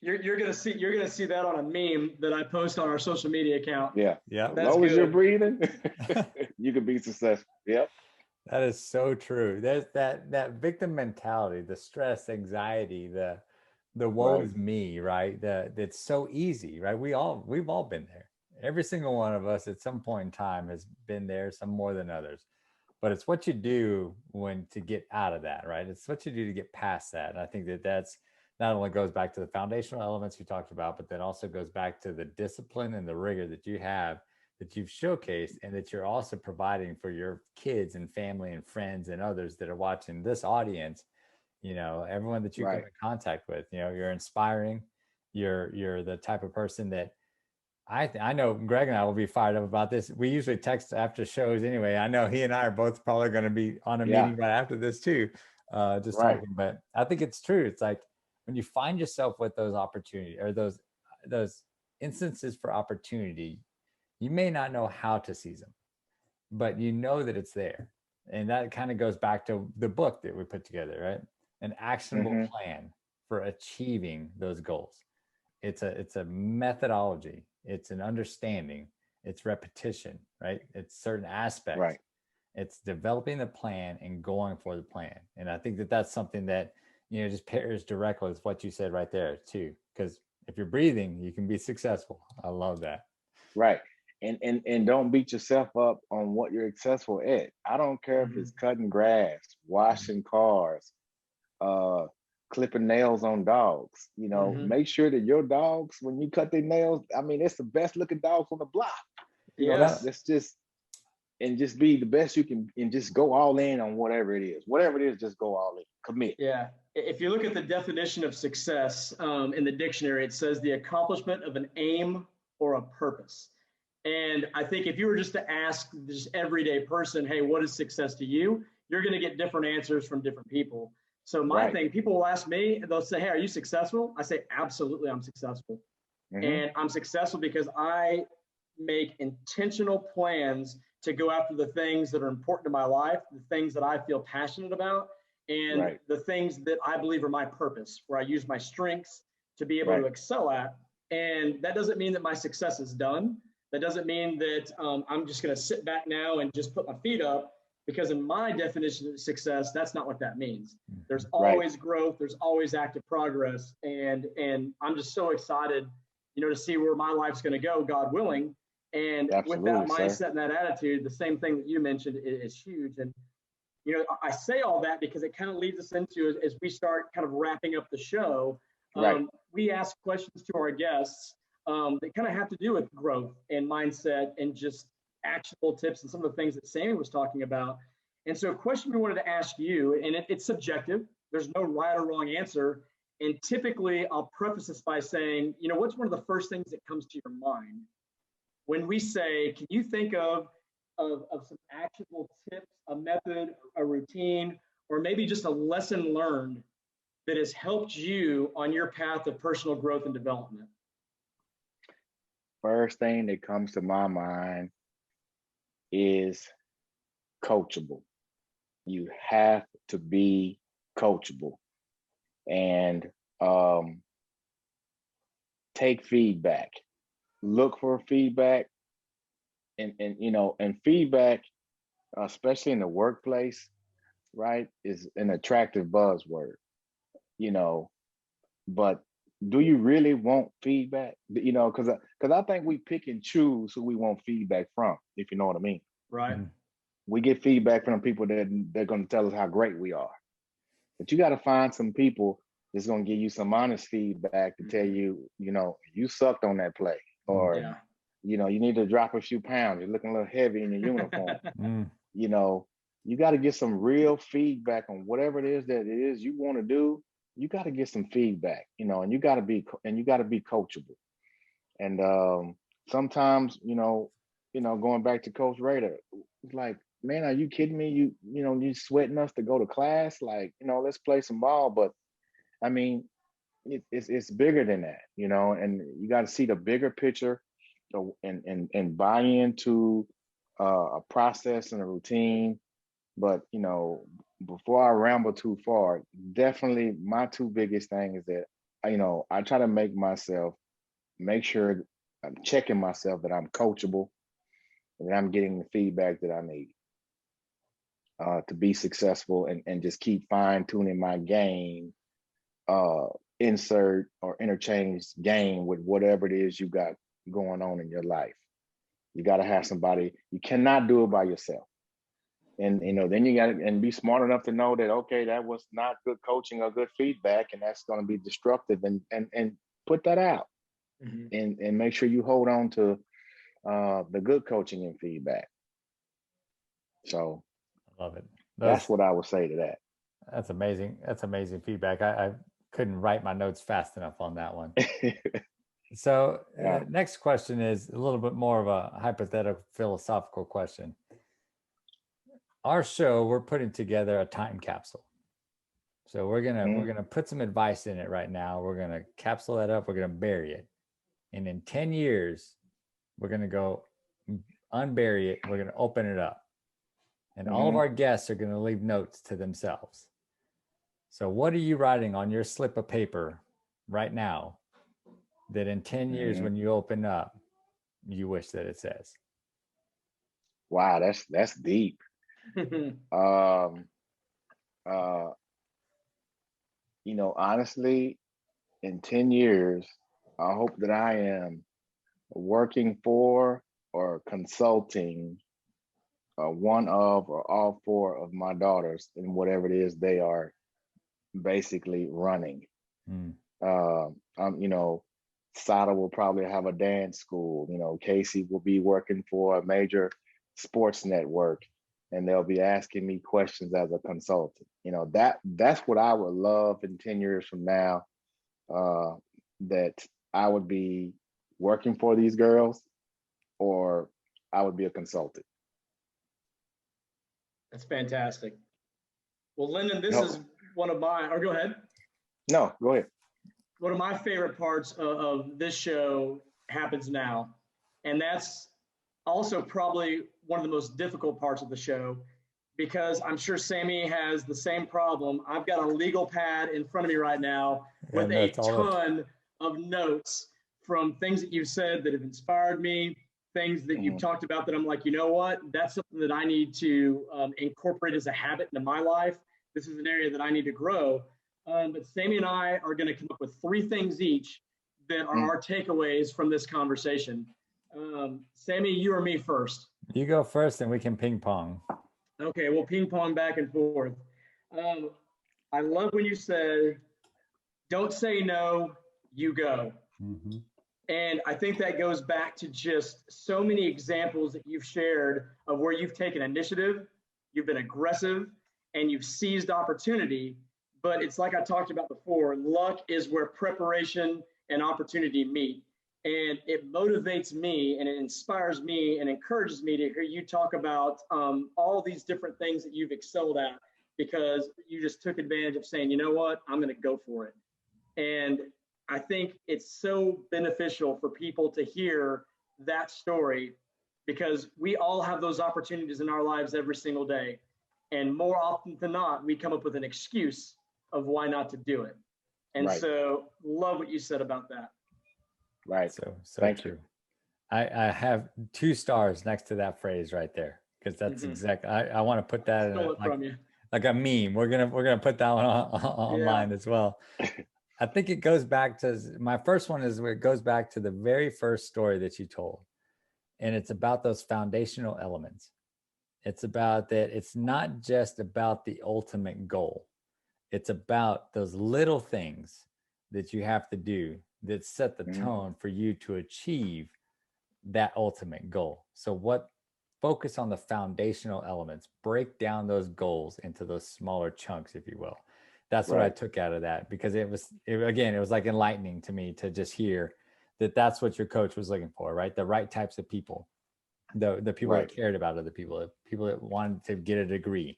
You're gonna see that on a meme that I post on our social media account. Yeah. Yeah. As long as you're breathing, you can be successful. Yep. That is so true. There's that victim mentality, the stress, anxiety, the woe Right. is me, right? It's so easy, right? we've all been there. Every single one of us at some point in time has been there, some more than others. But it's what you do to get out of that, right? It's what you do to get past that. And I think that's not only goes back to the foundational elements we talked about, but then also goes back to the discipline and the rigor that you have, that you've showcased, and that you're also providing for your kids and family and friends and others that are watching this audience. Everyone that you come in contact with, you're inspiring. You're the type of person that I know Greg and I will be fired up about this. We usually text after shows anyway. I know he and I are both probably going to be on a meeting right after this too, just talking. But I think it's true. It's like when you find yourself with those opportunities or those instances for opportunity, you may not know how to seize them, but you know that it's there. And that kind of goes back to the book that we put together, right? An actionable plan for achieving those goals. It's a methodology. It's an understanding. It's repetition, right? It's certain aspects. Right. It's developing the plan and going for the plan. And I think that that's something that, just pairs directly with what you said right there too. Because if you're breathing, you can be successful. I love that. Right. And don't beat yourself up on what you're successful at. I don't care if it's cutting grass, washing cars, clipping nails on dogs. Make sure that your dogs, when you cut their nails, it's the best looking dogs on the block. Let's just be the best you can, and just go all in on whatever it is. Whatever it is, just go all in. Commit. Yeah. If you look at the definition of success in the dictionary, it says the accomplishment of an aim or a purpose. And I think if you were just to ask this everyday person, hey, what is success to you? You're going to get different answers from different people. So my thing, people will ask me, and they'll say, hey, are you successful? I say, absolutely, I'm successful. And I'm successful because I make intentional plans to go after the things that are important to my life, the things that I feel passionate about, and the things that I believe are my purpose, where I use my strengths to be able to excel at. And that doesn't mean that my success is done. That doesn't mean that I'm just going to sit back now and just put my feet up, because in my definition of success, that's not what that means. There's always growth. There's always active progress. And I'm just so excited, to see where my life's going to go, God willing. And with that mindset and that attitude, the same thing that you mentioned is huge. And, I say all that because it kind of leads us into, as we start kind of wrapping up the show, we ask questions to our guests that kind of have to do with growth and mindset and just actionable tips and some of the things that Sammy was talking about. And so a question we wanted to ask you, and it's subjective, there's no right or wrong answer. And typically I'll preface this by saying, what's one of the first things that comes to your mind when we say, can you think of some actionable tips, a method, a routine, or maybe just a lesson learned that has helped you on your path of personal growth and development? First thing that comes to my mind is coachable. You have to be coachable, and take feedback. Look for feedback, and feedback, especially in the workplace, right, is an attractive buzzword. But do you really want feedback? Because I think we pick and choose who we want feedback from, if you know what I mean. Right. We get feedback from people that they're going to tell us how great we are. But you got to find some people that's going to give you some honest feedback to tell you, you sucked on that play, or, you need to drop a few pounds. You're looking a little heavy in your uniform. you got to get some real feedback on whatever it is that it is you want to do. You got to get some feedback, and you got to be coachable. And sometimes, going back to Coach Rader, it's like, man, are you kidding me? You sweating us to go to class? Like, let's play some ball. But I mean, it's bigger than that, and you got to see the bigger picture, and buy into a process and a routine. But before I ramble too far, definitely my two biggest things is that I try to make sure I'm checking myself that I'm coachable and that I'm getting the feedback that I need to be successful, and just keep fine tuning my game, insert or interchange game with whatever it is you got going on in your life. You got to have somebody. You cannot do it by yourself. And then you got to and be smart enough to know that, okay, that was not good coaching or good feedback, and that's going to be destructive, and put that out. And make sure you hold on to the good coaching and feedback. So I love it. That's what I would say to that. That's amazing. That's amazing feedback. I couldn't write my notes fast enough on that one. So next question is a little bit more of a hypothetical philosophical question. Our show, we're putting together a time capsule. So we're gonna put some advice in it right now. We're gonna capsule that up. We're gonna bury it, and in 10 years, we're gonna go unbury it. We're gonna open it up, and all of our guests are gonna leave notes to themselves. So what are you writing on your slip of paper right now that in 10 years when you open up, you wish that it says? Wow, that's deep. Honestly, in 10 years, I hope that I am working for or consulting one of or all four of my daughters in whatever it is they are basically running. Sada will probably have a dance school. Casey will be working for a major sports network, and they'll be asking me questions as a consultant. That's what I would love in 10 years from now, that I would be working for these girls, or I would be a consultant. That's fantastic. Well, Lyndon, this is one of my, or go ahead. No, go ahead. One of my favorite parts of this show happens now. And that's also probably one of the most difficult parts of the show, because I'm sure Sammy has the same problem. I've got a legal pad in front of me right now with a ton of notes from things that you've said that have inspired me, things that you've talked about that I'm like, you know what, that's something that I need to incorporate as a habit into my life. This is an area that I need to grow. But Sammy and I are going to come up with 3 things each that are our takeaways from this conversation. Sammy, you or me first? You go first and we can ping pong. Okay, we'll ping pong back and forth. I love when you said, don't say no, you go. And I think that goes back to just so many examples that you've shared of where you've taken initiative, you've been aggressive, and you've seized opportunity. But it's like I talked about before, luck is where preparation and opportunity meet. And it motivates me and it inspires me and encourages me to hear you talk about all these different things that you've excelled at, because you just took advantage of saying, you know what, I'm going to go for it. And I think it's so beneficial for people to hear that story, because we all have those opportunities in our lives every single day. And more often than not, we come up with an excuse of why not to do it. And so love what you said about that. Right. So thank you. I have 2 stars next to that phrase right there, because that's exactly, I want to put that in like a meme. We're gonna put that one online as well. I think it goes back to my first one is where it goes back to the very first story that you told. And it's about those foundational elements. It's about that. It's not just about the ultimate goal. It's about those little things that you have to do that set the tone for you to achieve that ultimate goal. So what focus on the foundational elements, break down those goals into those smaller chunks, if you will. That's what I took out of that, because it was like enlightening to me to just hear that that's what your coach was looking for, right? The right types of people, the people that cared about other people, the people that wanted to get a degree.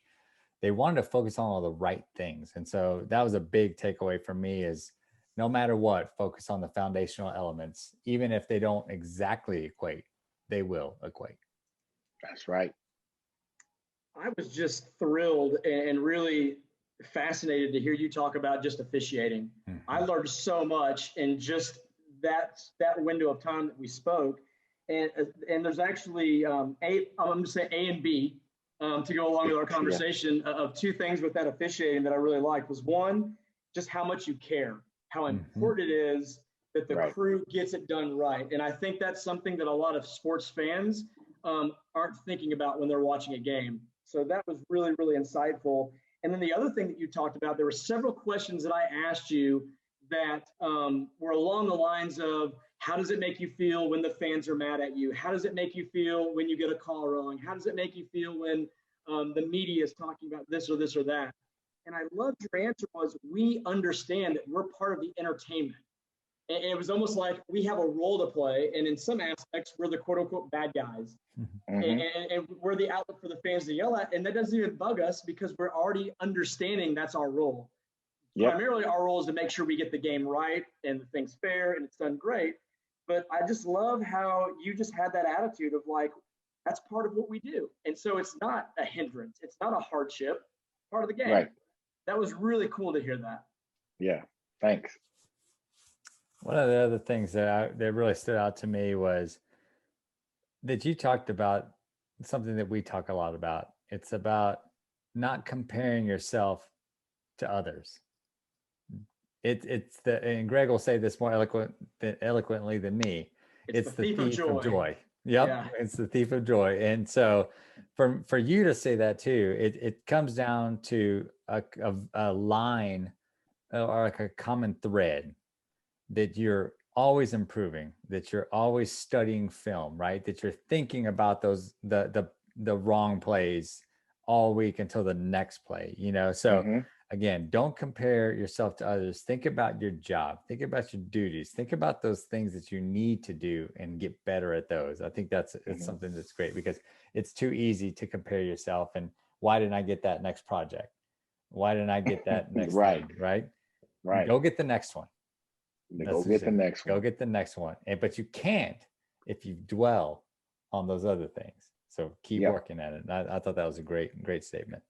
They wanted to focus on all the right things. And so that was a big takeaway for me, is no matter what, focus on the foundational elements. Even if they don't exactly equate, they will equate. That's right. I was just thrilled and really fascinated to hear you talk about just officiating. I learned so much in just that window of time that we spoke. And there's actually I'm going to say A and B to go along with our conversation of two things with that officiating that I really liked. Was one, just how much you care, how important it is that the crew gets it done right. And I think that's something that a lot of sports fans aren't thinking about when they're watching a game. So that was really, really insightful. And then the other thing that you talked about, there were several questions that I asked you that were along the lines of, how does it make you feel when the fans are mad at you? How does it make you feel when you get a call wrong? How does it make you feel when the media is talking about this or this or that? And I loved your answer was, we understand that we're part of the entertainment. And it was almost like we have a role to play. And in some aspects, we're the quote unquote bad guys. And we're the outlet for the fans to yell at. And that doesn't even bug us, because we're already understanding that's our role. Primarily, our role is to make sure we get the game right and the thing's fair and it's done great. But I just love how you just had that attitude of like, that's part of what we do. And so it's not a hindrance. It's not a hardship, part of the game. That was really cool to hear that. Yeah, thanks. One of the other things that really stood out to me was that you talked about something that we talk a lot about. It's about not comparing yourself to others. And Greg will say this more eloquently than me. It's the thief of joy. Yep, yeah. It's the thief of joy. And so for you to say that too, it comes down to a line or like a common thread, that you're always improving, that you're always studying film, right? That you're thinking about the wrong plays all week until the next play, So again, don't compare yourself to others. Think about your job. Think about your duties. Think about those things that you need to do and get better at those. I think it's something that's great, because it's too easy to compare yourself. And why didn't I get that next project? Why didn't I get that next thing, right? Go get the next one. Go get the next one. Go get the next one. But you can't if you dwell on those other things. So keep working at it. I thought that was a great statement.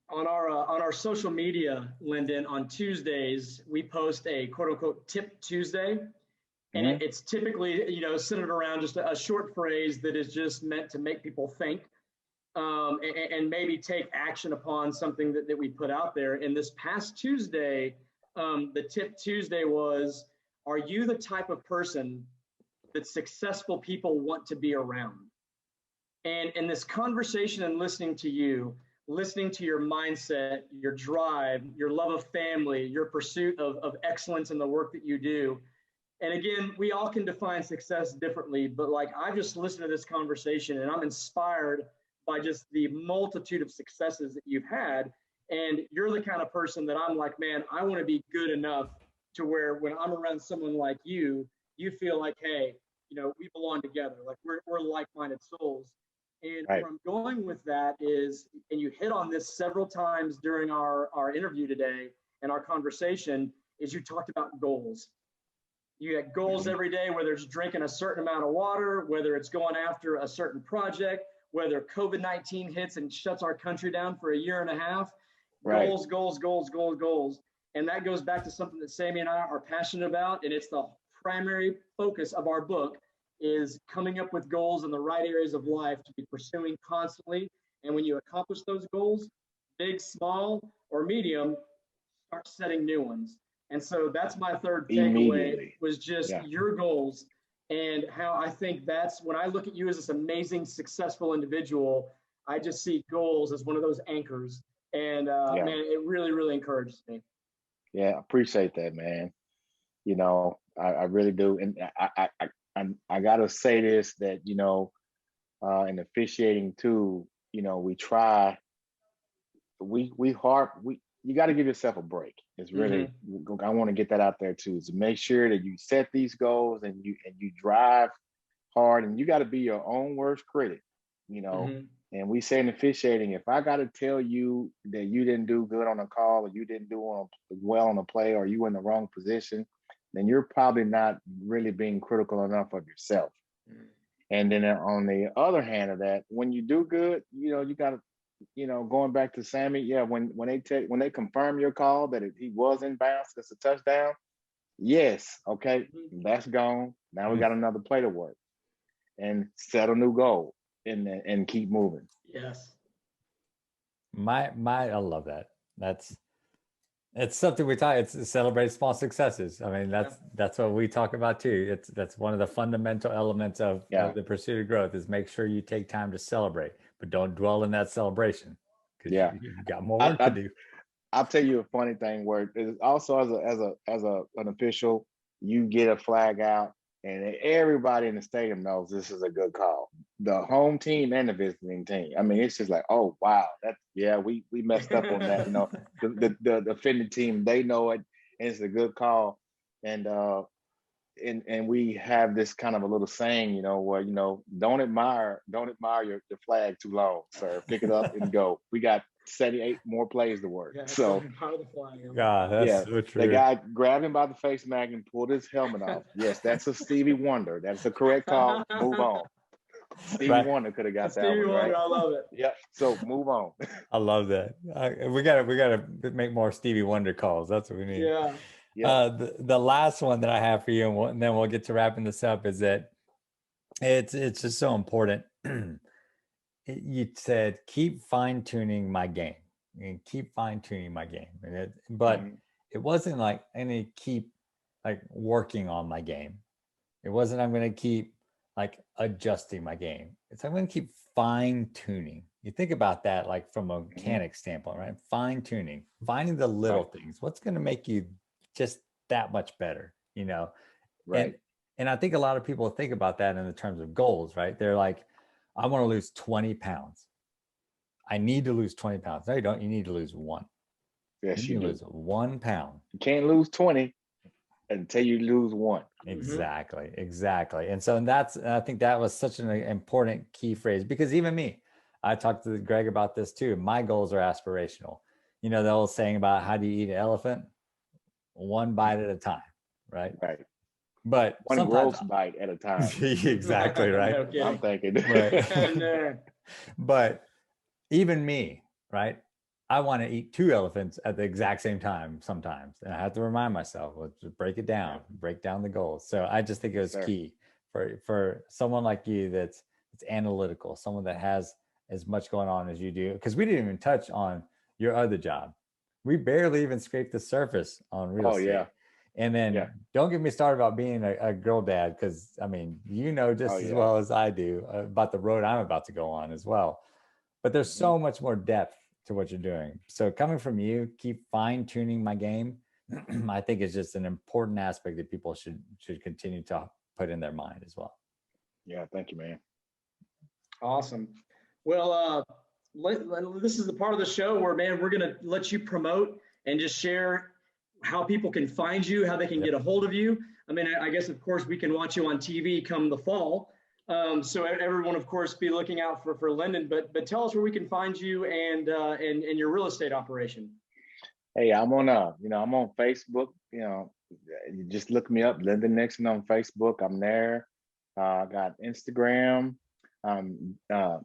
On our social media, Lyndon, on Tuesdays, we post a quote unquote Tip Tuesday. And it's typically, centered around just a short phrase that is just meant to make people think and maybe take action upon something that we put out there. And this past Tuesday, the Tip Tuesday was, are you the type of person that successful people want to be around? And in this conversation and listening to you, listening to your mindset, your drive, your love of family, your pursuit of excellence in the work that you do. And again, we all can define success differently, but like I just listened to this conversation and I'm inspired by just the multitude of successes that you've had. And you're the kind of person that I'm like, man, I want to be good enough to where when I'm around someone like you, you feel like, hey, we belong together. Like we're like-minded souls. And where I'm going with that is, and you hit on this several times during our interview today and our conversation, is you talked about goals. You had goals every day, whether it's drinking a certain amount of water, whether it's going after a certain project, whether COVID-19 hits and shuts our country down for a year and a half. Goals, goals, goals, goals, goals. And that goes back to something that Sammy and I are passionate about. And it's the primary focus of our book, is coming up with goals in the right areas of life to be pursuing constantly. And when you accomplish those goals, big, small, or medium, start setting new ones. And so that's my third takeaway, was just your goals, and how I think that's, when I look at you as this amazing, successful individual, I just see goals as one of those anchors. And man, it really, really encourages me. Yeah, I appreciate that, man. I really do. And I gotta say this, that and officiating too, you know, we try, you got to give yourself a break. It's really, I want to get that out there too, is to make sure that you set these goals and you drive hard, and you got to be your own worst critic, you know. And we say in officiating, if I got to tell you that you didn't do good on a call, or you didn't do well on a play, or you in the wrong position, then you're probably not really being critical enough of yourself. And then on the other hand of that, when you do good, you know, you got to, you know, going back to Sammy, yeah, when they confirm your call that he was in bounds, that's a touchdown. Yes, okay, that's gone. Now we got another play to work, and set a new goal, and keep moving. Yes. I love that. It's something we talk. It's celebrate small successes. I mean, that's what we talk about too. That's one of the fundamental elements of the pursuit of growth, is make sure you take time to celebrate, but don't dwell in that celebration, because you got more work to do. I'll tell you a funny thing where it's also as an official, you get a flag out, and everybody in the stadium knows this is a good call. The home team and the visiting team. I mean, it's just like, oh wow, we messed up on that. You know, the offending team, they know it, and it's a good call. And we have this kind of a little saying, you know, where, you know, don't admire your flag too long, sir. Pick it up and go. We got 78 more plays to work. So that's so true. The guy grabbed him by the face mag and pulled his helmet off. Yes, that's a Stevie Wonder. That's the correct call. Move on. Stevie Wonder could have got that one, right? I love it. Yeah. So move on. I love that. We gotta make more Stevie Wonder calls. That's what we need. Yeah. The last one that I have for you, and then we'll get to wrapping this up, is that it's just so important. You said keep fine tuning my game, and keep fine tuning my game, but it wasn't like any keep like working on my game. It wasn't I'm going to keep like adjusting my game. It's I'm going to keep fine tuning. You think about that like from a mechanic standpoint, right? Fine tuning, finding the little things. What's going to make you just that much better, you know? Right. And I think a lot of people think about that in the terms of goals, right? They're like, I want to lose 20 pounds. I need to lose 20 pounds. No, you don't. You need to lose 1. Yes, you lose 1 pound. You can't lose 20 until you lose 1. Exactly. And so I think that was such an important key phrase, because even me, I talked to Greg about this too. My goals are aspirational. You know, the old saying about how do you eat an elephant? 1 bite at a time, right? Right. But one gross bite at a time. Exactly right. Okay. I'm thinking. But even me, right? I want to eat 2 elephants at the exact same time sometimes. And I have to remind myself, let's just break down the goals. So I just think it was key for someone like you that's analytical, someone that has as much going on as you do. Because we didn't even touch on your other job. We barely even scraped the surface on real estate. Yeah. And then don't get me started about being a girl dad, because I mean, you know just as well as I do about the road I'm about to go on as well. But there's so much more depth to what you're doing. So coming from you, keep fine tuning my game. I think is just an important aspect that people should continue to put in their mind as well. Yeah, thank you, man. Awesome. Well, this is the part of the show where, man, we're going to let you promote and just share how people can find you, how they can get a hold of you. I mean, I guess, of course, we can watch you on TV come the fall. So everyone, of course, be looking out for Lyndon, but tell us where we can find you and your real estate operation. Hey, I'm on Facebook. You know, you just look me up, Lyndon Nixon on Facebook. I'm there. I got Instagram,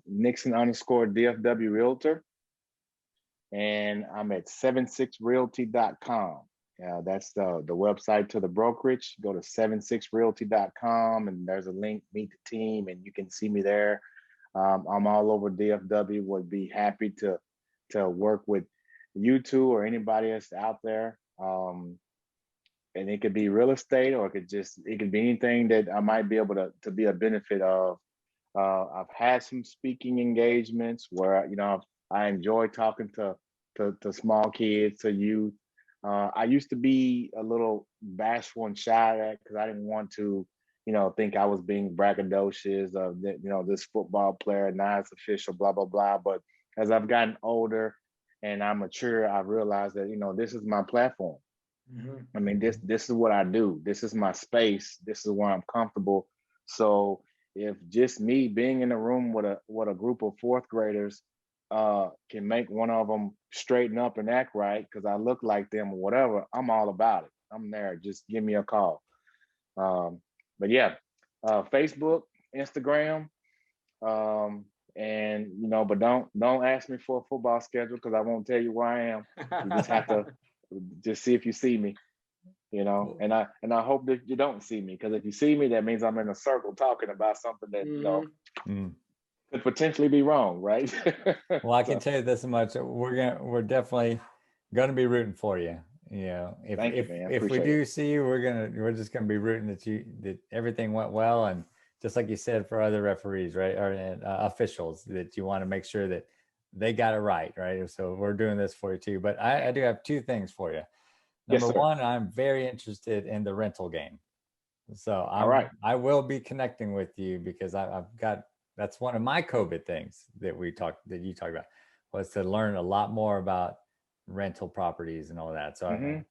Nixon _DFW Realtor. And I'm at 76realty.com. That's the website to the brokerage. Go to 76realty.com, and there's a link, meet the team, and you can see me there. I'm all over DFW. Would be happy to work with you two or anybody else out there. And it could be real estate, or it could be anything that I might be able to be a benefit of. I've had some speaking engagements where, you know, I enjoy talking to small kids, to youth. I used to be a little bashful and shy at that because I didn't want to think I was being braggadocious of, this football player, now it's official, blah, blah, blah. But as I've gotten older and I'm mature, I realized that, this is my platform. I mean, this is what I do. This is my space. This is where I'm comfortable. So if just me being in a room with a group of fourth graders can make one of them straighten up and act right because I look like them or whatever, I'm all about it. I'm there. Just give me a call. But yeah, Facebook, Instagram, and but don't ask me for a football schedule because I won't tell you where I am. You just have to just see if you see me, and I hope that you don't see me, because if you see me, that means I'm in a circle talking about something that could potentially be wrong, right? Well, I can tell you this much: we're definitely gonna be rooting for you. If we do see you, we're just gonna be rooting that everything went well, and just like you said for other referees, right, or officials, that you want to make sure that they got it right. So we're doing this for you too. But I do have two things for you. Number one, I'm very interested in the rental game. So I will be connecting with you because that's one of my COVID things that you talked about, was to learn a lot more about rental properties and all that. So I'm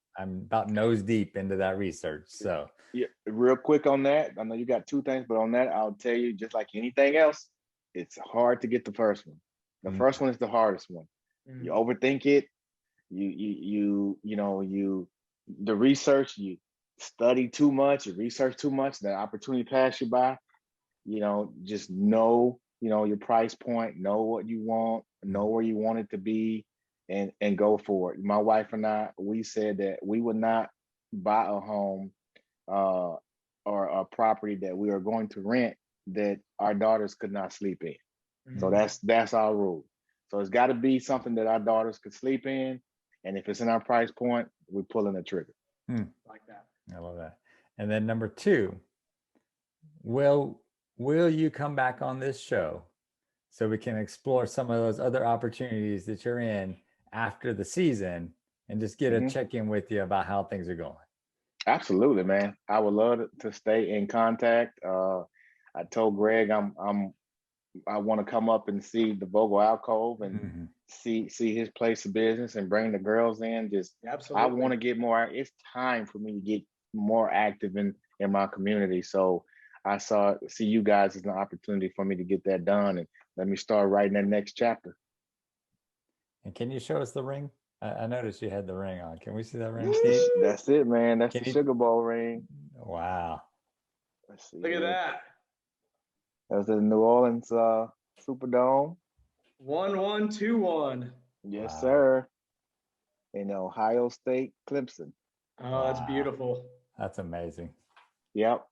about nose deep into that research. So yeah, real quick on that, I know you got two things, but on that, I'll tell you, just like anything else, it's hard to get the first one. The first one is the hardest one. You overthink it. The research, you study too much, you research too much, the opportunity pass you by. Just know, your price point, know what you want, know where you want it to be, and go for it. My wife and I, we said that we would not buy a home or a property that we are going to rent that our daughters could not sleep in. So that's our rule. So it's got to be something that our daughters could sleep in, and if it's in our price point, we're pulling the trigger. Like that. I love that. And then number two, will you come back on this show so we can explore some of those other opportunities that you're in after the season, and just get a check-in with you about how things are going? Absolutely, man. I would love to stay in contact. I told Greg I want to come up and see the Vogel alcove and see his place of business and bring the girls in. Absolutely. I want to get more. It's time for me to get more active in my community. So I see you guys as an opportunity for me to get that done, and let me start writing that next chapter. And can you show us the ring? I noticed you had the ring on. Can we see that ring? That's it, man. That's the Sugar Bowl ring. Wow. Let's see. Look at that. That's the New Orleans Superdome. 1121. Yes, sir. In Ohio State, Clemson. Oh, that's beautiful. That's amazing. Yep.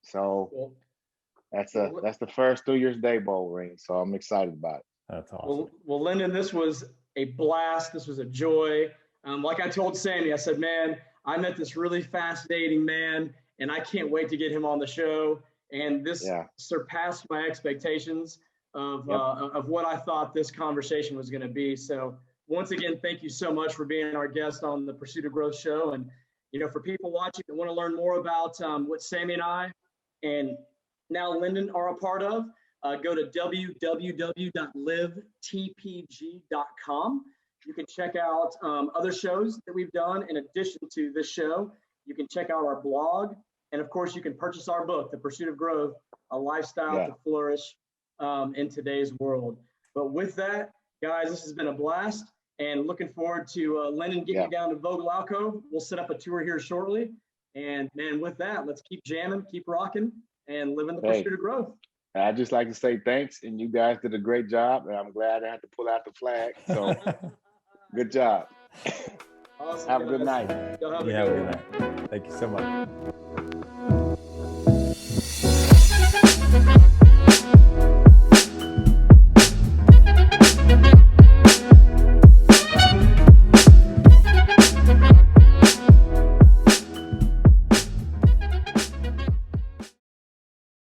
So that's the first New Year's Day bowl ring. So I'm excited about it. That's awesome. Well, Lyndon, this was a blast. This was a joy. Like I told Sammy, I said, man, I met this really fascinating man, and I can't wait to get him on the show. And this surpassed my expectations of what I thought this conversation was going to be. So once again, thank you so much for being our guest on the Pursuit of Growth show. And, for people watching that want to learn more about what Sammy and I and now Lyndon are a part of, go to www.livetpg.com. You can check out other shows that we've done in addition to this show. You can check out our blog. And of course, you can purchase our book, The Pursuit of Growth, A Lifestyle to Flourish in Today's World. But with that, guys, this has been a blast, and looking forward to Lyndon getting you down to Vogel Alcove. We'll set up a tour here shortly. And man, with that, let's keep jamming, keep rocking, and living the pursuit of growth. I'd just like to say thanks, and you guys did a great job, and I'm glad I had to pull out the flag. So good job. Awesome, have a good night. Have a good night. Thank you so much.